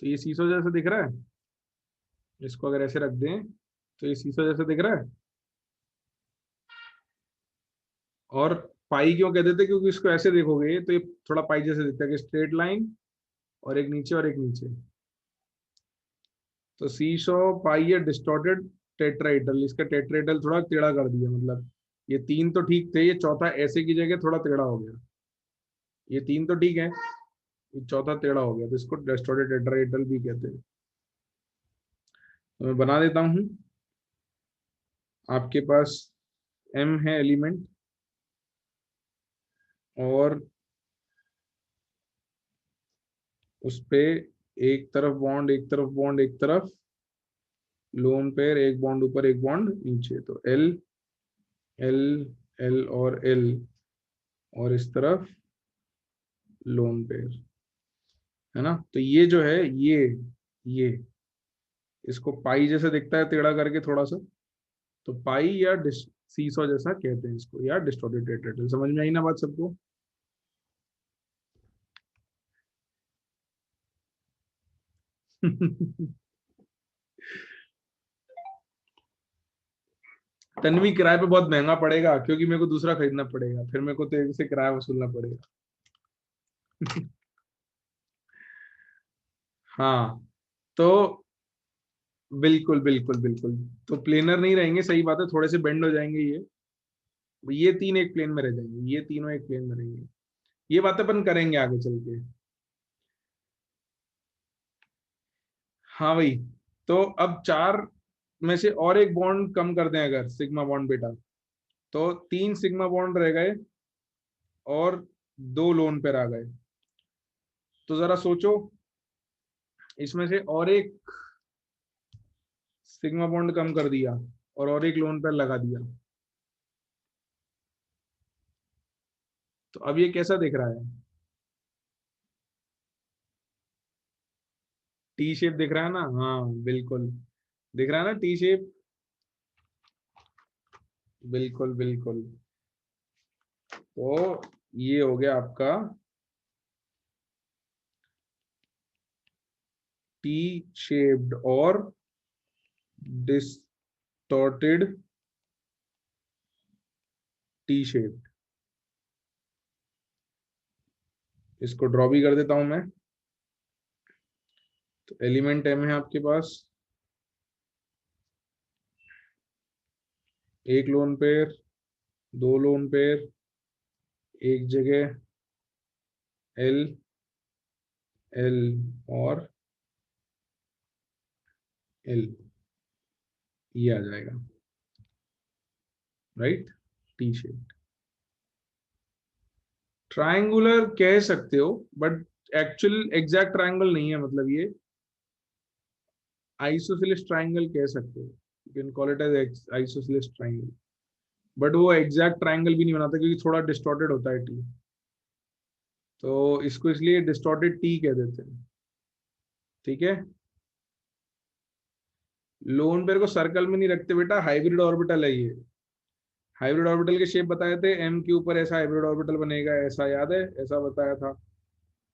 तो ये सीसो जैसे दिख रहा है, इसको अगर ऐसे रख दें तो ये सीसो जैसे दिख रहा है। और पाई क्यों कह देते हैं, क्योंकि इसको ऐसे देखोगे तो ये थोड़ा पाई जैसे दिखता है कि स्ट्रेट लाइन और एक नीचे और एक नीचे। तो सीसो पाई है डिस्टॉर्टेड टेट्राइडल, इसका टेट्राइडल थोड़ा टेढ़ा कर दिया, मतलब ये तीन तो ठीक थे, ये चौथा ऐसे की जगह थोड़ा टेढ़ा हो गया। ये तीन तो ठीक है, ये चौथा टेढ़ा हो गया, तो इसको डिस्टॉर्टेड टेट्राइडल भी कहते हैं। तो मैं बना देता हूँ। आपके पास एम है एलिमेंट, और उस पे एक तरफ बॉन्ड, एक तरफ बॉन्ड, एक तरफ लोन पेयर, एक बॉन्ड ऊपर एक बॉन्ड नीचे, तो एल एल एल और एल, और इस तरफ लोन पेयर, है ना। तो ये जो है ये इसको पाई जैसे दिखता है टेढ़ा करके थोड़ा सा, तो पाई या सीसॉ जैसा कहते हैं इसको, या डिस्टॉर्टेड टेट्राहेड्रल। समझ में आई ना बात सबको? तन्वी, किराए पे बहुत महंगा पड़ेगा क्योंकि मेरे को दूसरा खरीदना पड़ेगा, फिर मेरे को तेरे से किराया वसूलना पड़ेगा। हाँ, तो बिल्कुल बिल्कुल बिल्कुल। तो प्लेनर नहीं रहेंगे, सही बात है, थोड़े से बेंड हो जाएंगे ये तीन एक प्लेन में रह जाएंगे, ये तीनों एक प्लेन में रहेंगे। ये बात अपन करेंगे आगे चल के। हाँ भाई, तो अब चार में से और एक बॉन्ड कम कर दें अगर सिग्मा बॉन्ड बेटा, तो 3 सिग्मा बॉन्ड रह गए और 2 लोन पेयर आ गए। तो जरा सोचो, इसमें से और एक सिग्मा बॉन्ड कम कर दिया और एक लोन पेयर लगा दिया, तो अब ये कैसा दिख रहा है? टी शेप दिख रहा है ना, हाँ बिल्कुल दिख रहा है ना टी शेप। बिल्कुल बिल्कुल। तो ये हो गया आपका टी शेप्ड और डिस्टॉर्टेड टी शेप्ड। इसको ड्रॉ भी कर देता हूं मैं। तो एलिमेंट एम है आपके पास, एक लोन पेयर, दो लोन पेयर, एक जगह एल, एल और एल, ये आ जाएगा, राइट, टी शेप। ट्रायंगुलर कह सकते हो, बट एक्चुअल एग्जैक्ट ट्रायंगल नहीं है, मतलब ये आइसोसेलेस ट्रायंगल कह सकते हो, you can call it as isosceles triangle, but वो एग्जैक्ट ट्रायंगल भी नहीं बनाता क्योंकि थोड़ा डिस्टॉर्टेड होता है टी। तो इसको इसलिए डिस्टॉर्टेड टी कह देते हैं, ठीक है। लोन पेयर को सर्कल में नहीं रखते बेटा, हाइब्रिड ऑर्बिटल है ये। हाइब्रिड ऑर्बिटल के शेप बताए थे, एम के ऊपर ऐसा हाइब्रिड ऑर्बिटल बनेगा, ऐसा याद है, ऐसा बताया था।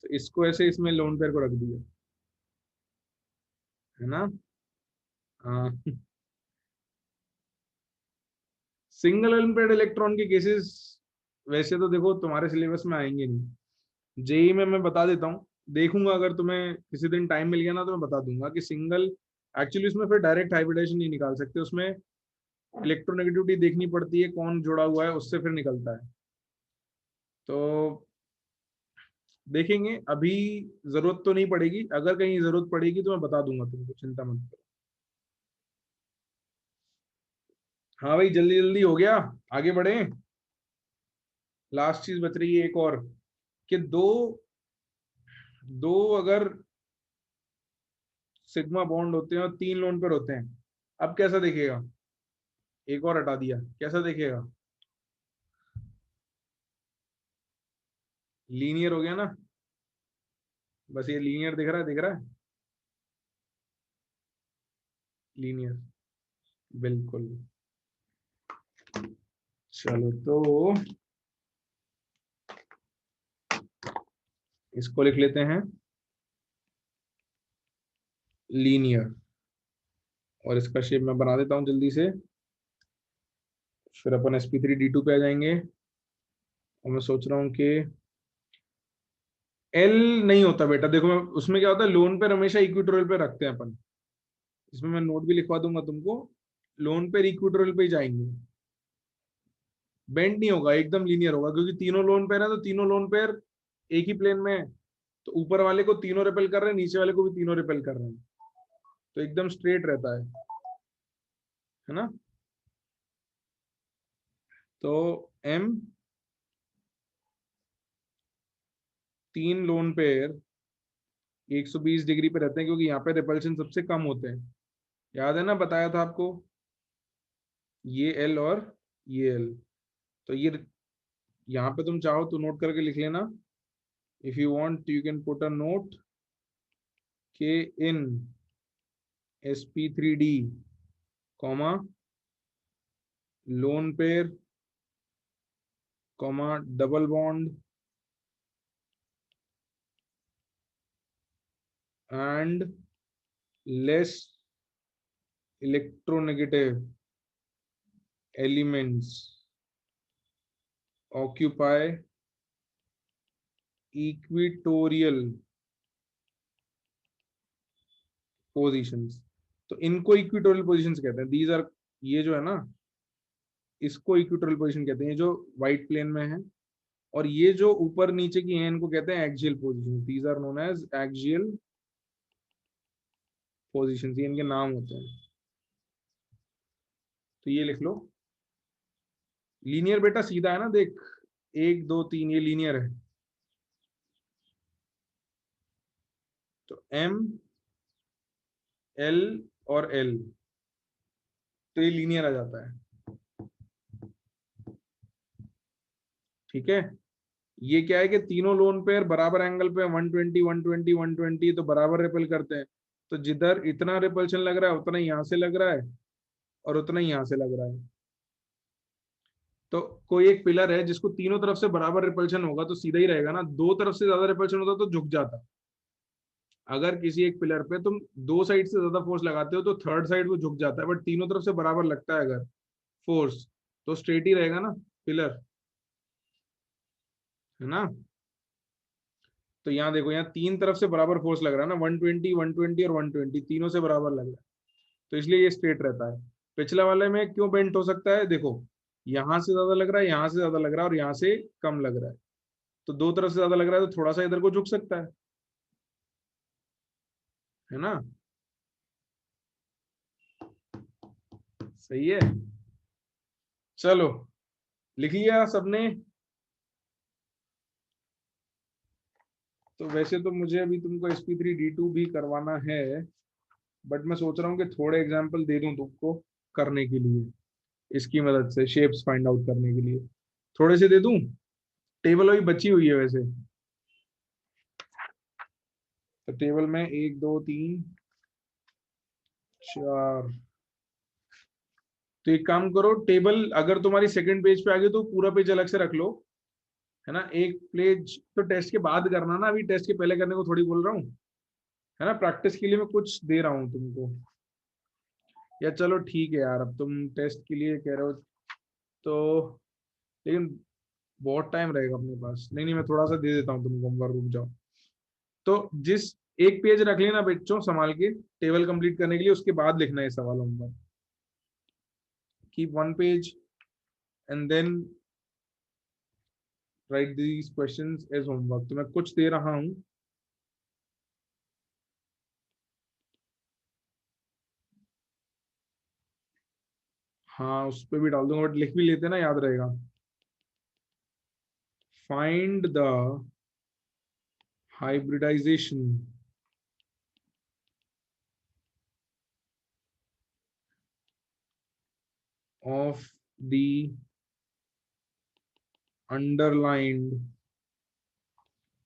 तो इसको ऐसे इसमें लोन पेयर को रख दिया, है ना। हाँ। सिंगल अनपेड इलेक्ट्रॉन के केसेस वैसे तो देखो तुम्हारे सिलेबस में आएंगे नहीं, जेई में मैं बता देता हूँ, देखूंगा अगर तुम्हें किसी दिन टाइम मिल गया ना तो मैं बता दूंगा कि सिंगल, एक्चुअली उसमें फिर डायरेक्ट हाइब्रिडेशन नहीं निकाल सकते, उसमें इलेक्ट्रोनेगेटिविटी देखनी पड़ती है, कौन जुड़ा हुआ है उससे फिर निकलता है। तो देखेंगे, अभी जरूरत तो नहीं पड़ेगी, अगर कहीं जरूरत पड़ेगी तो मैं बता दूंगा तुमको, चिंता मत करो। हाँ भाई, जल्दी जल्दी हो गया, आगे बढ़े। लास्ट चीज बच रही है एक और, कि दो दो अगर सिग्मा बॉन्ड होते हैं और तीन लोन पर होते हैं, अब कैसा दिखेगा। एक और हटा दिया, कैसा दिखेगा, लीनियर हो गया ना। बस ये लीनियर दिख रहा है, दिख रहा है, लीनियर, बिल्कुल। चलो तो इसको लिख लेते हैं लीनियर, और इसका शेप मैं बना देता हूं जल्दी से, फिर अपन sp3d2 पे आ जाएंगे। और मैं सोच रहा हूँ कि एल नहीं होता बेटा, देखो उसमें क्या होता है, लोन पे हमेशा इक्विटोरियल पे रखते हैं अपन, इसमें मैं नोट भी लिखवा दूंगा तुमको, लोन पे इक्विटोरियल पे ही जाएंगे, बेंड नहीं होगा, एकदम लीनियर होगा, क्योंकि तीनों लोन पेयर है तो तीनों लोन पेयर एक ही प्लेन में है, तो ऊपर वाले को तीनों रिपेल कर रहे हैं, नीचे वाले को भी तीनों रिपेल कर रहे हैं, तो एकदम स्ट्रेट रहता है ना। तो एम, तीन लोन पेयर 120 डिग्री पे रहते हैं, क्योंकि यहाँ पे रिपल्शन सबसे कम होते हैं, याद है ना, बताया था आपको, ये एल और ये एल। तो ये यहाँ पे तुम चाहो तो नोट करके लिख लेना, if you want you can put a note के इन sp3d comma lone pair comma double bond and less electronegative elements occupy equatorial positions। तो इनको इक्विटोरियल पोजिशंस कहते हैं, दीज आर, ये जो है ना, इसको इक्विटोरियल पोजीशन कहते हैं, ये जो व्हाइट प्लेन में है, और ये जो ऊपर नीचे की हैं इनको कहते हैं axial position, these are known as axial positions, ये इनके नाम होते हैं। तो ये लिख लो, लीनियर बेटा सीधा है ना, देख, एक दो तीन, ये लीनियर है, तो एम, एल और एल, तो ये लीनियर आ जाता है, ठीक है। ये क्या है कि तीनों लोन पेयर बराबर एंगल पे 120 120 120, तो बराबर रिपल करते हैं, तो जिधर इतना रिपल्शन लग रहा है उतना ही यहां से लग रहा है, और उतना ही यहां से लग रहा है, तो कोई एक पिलर है जिसको तीनों तरफ से बराबर रिपल्शन होगा तो सीधा ही रहेगा ना, दो तरफ से ज्यादा रिपल्शन होता तो झुक जाता। अगर किसी एक पिलर पे तुम दो साइड से ज्यादा फोर्स लगाते हो तो थर्ड साइड वो झुक जाता है, बट तीनों तरफ से बराबर लगता है अगर फोर्स, तो स्ट्रेट ही रहेगा ना पिलर, है ना। तो यहाँ देखो, यहाँ तीन तरफ से बराबर फोर्स लग रहा है ना, 120 120 और 120 तीनों से बराबर लग रहा है, तो इसलिए ये स्ट्रेट रहता है। पिछला वाले में क्यों बेंट हो सकता है, देखो यहाँ से ज्यादा लग रहा है, यहाँ से ज्यादा लग रहा है और यहाँ से कम लग रहा है, तो दो तरफ से ज्यादा लग रहा है तो थोड़ा सा इधर को झुक सकता है ना। सही है। चलो, लिख लिया सबने। तो वैसे तो मुझे अभी तुमको sp3d2 भी करवाना है, बट मैं सोच रहा हूँ कि थोड़े एग्जाम्पल दे दूं तुमको करने के लिए, इसकी मदद से शेप्स फाइंड आउट करने के लिए थोड़े से दे दूं। टेबल अभी बची हुई है वैसे, तो टेबल में एक दो तीन चार, तो एक काम करो, टेबल अगर तुम्हारी सेकंड पेज पे आ गई तो पूरा पेज अलग से रख लो, है ना। एक पेज तो टेस्ट के बाद करना ना, अभी टेस्ट के पहले करने को थोड़ी बोल रहा हूँ, है ना। प्रैक्टिस के लिए मैं कुछ दे रहा हूँ तुमको। या चलो ठीक है यार, अब तुम टेस्ट के लिए कह रहे हो तो, लेकिन बहुत टाइम रहेगा अपने पास। नहीं नहीं, मैं थोड़ा सा दे देता हूँ तुमको होमवर्क, रुक जाओ। तो जिस एक पेज रख लेना बच्चों संभाल के, टेबल कंप्लीट करने के लिए, उसके बाद लिखना है सवाल homework. Keep one page and then write these questions as homework. तो मैं कुछ दे रहा हूँ, हाँ उस पर भी डाल दूंगा, बट लिख भी लेते ना, याद रहेगा। Find the hybridisation of the underlined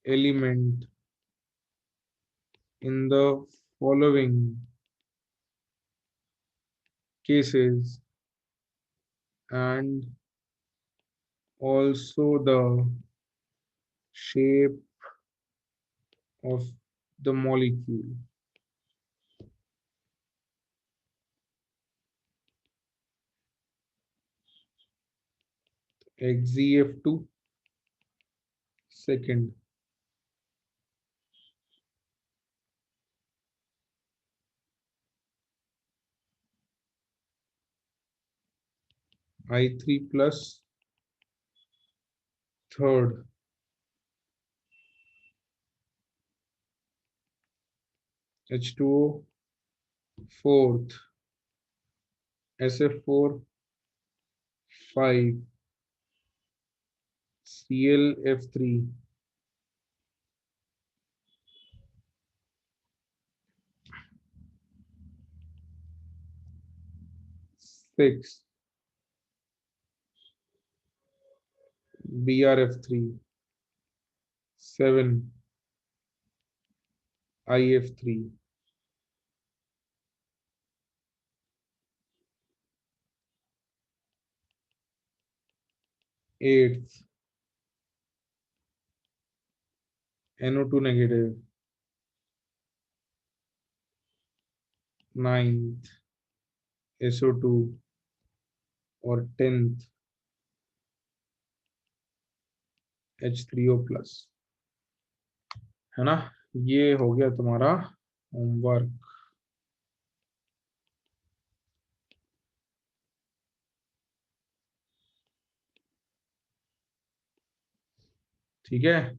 element in the following cases, and also the shape of the molecule. XZF2 second, I3 plus third, H2O fourth, SF4 5, ClF3 6, BRF3 7, IF3 8, NO2 negative 9, SO2 और 10th H3O plus, है ना। ये हो गया तुम्हारा homework. ठीक है,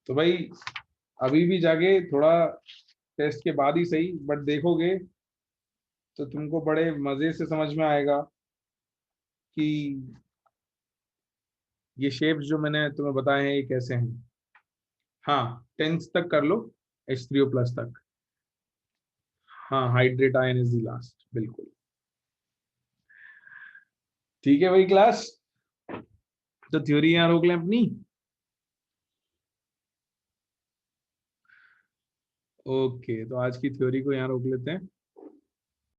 तो भाई अभी भी जाके थोड़ा टेस्ट के बाद ही सही, बट देखोगे तो तुमको बड़े मजे से समझ में आएगा कि ये शेप्स जो मैंने तुम्हें बताए हैं ये कैसे हैं। हाँ, 10th तक कर लो, H3O प्लस तक। हाँ, hydrate ion is the last, बिल्कुल। ठीक है भाई क्लास, तो थ्योरी यहाँ रोक लें अपनी। ओके, तो आज की थ्योरी को यहाँ रोक लेते हैं।